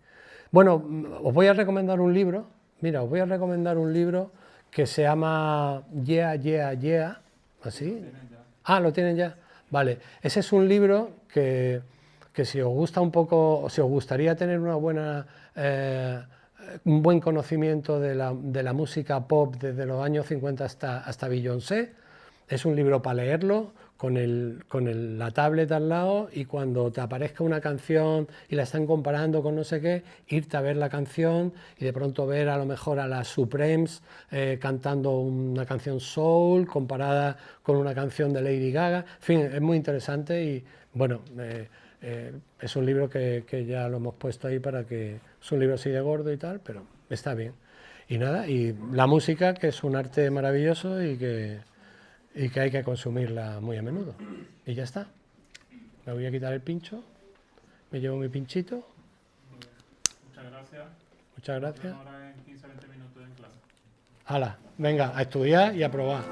bueno, os voy a recomendar un libro, mira, os voy a recomendar un libro que se llama Yeah, Yeah, Yeah, ¿así? Ah, ¿lo tienen ya? Vale, ese es un libro que si os gusta un poco, si os gustaría tener una buena... un buen conocimiento de la música pop desde los años 50 hasta Beyoncé. Es un libro para leerlo con la tablet al lado y cuando te aparezca una canción y la están comparando con no sé qué, irte a ver la canción y de pronto ver a lo mejor a las Supremes cantando una canción soul comparada con una canción de Lady Gaga. En fin, es muy interesante y bueno, es un libro que ya lo hemos puesto ahí para que... Es un libro así de gordo y tal, pero está bien. Y nada, y la música, que es un arte maravilloso y que hay que consumirla muy a menudo. Y ya está. Me voy a quitar el pincho, me llevo mi pinchito. Muchas gracias. Muchas gracias. Ahora en 15 o 20 minutos en clase. Hala, venga, a estudiar y a probar.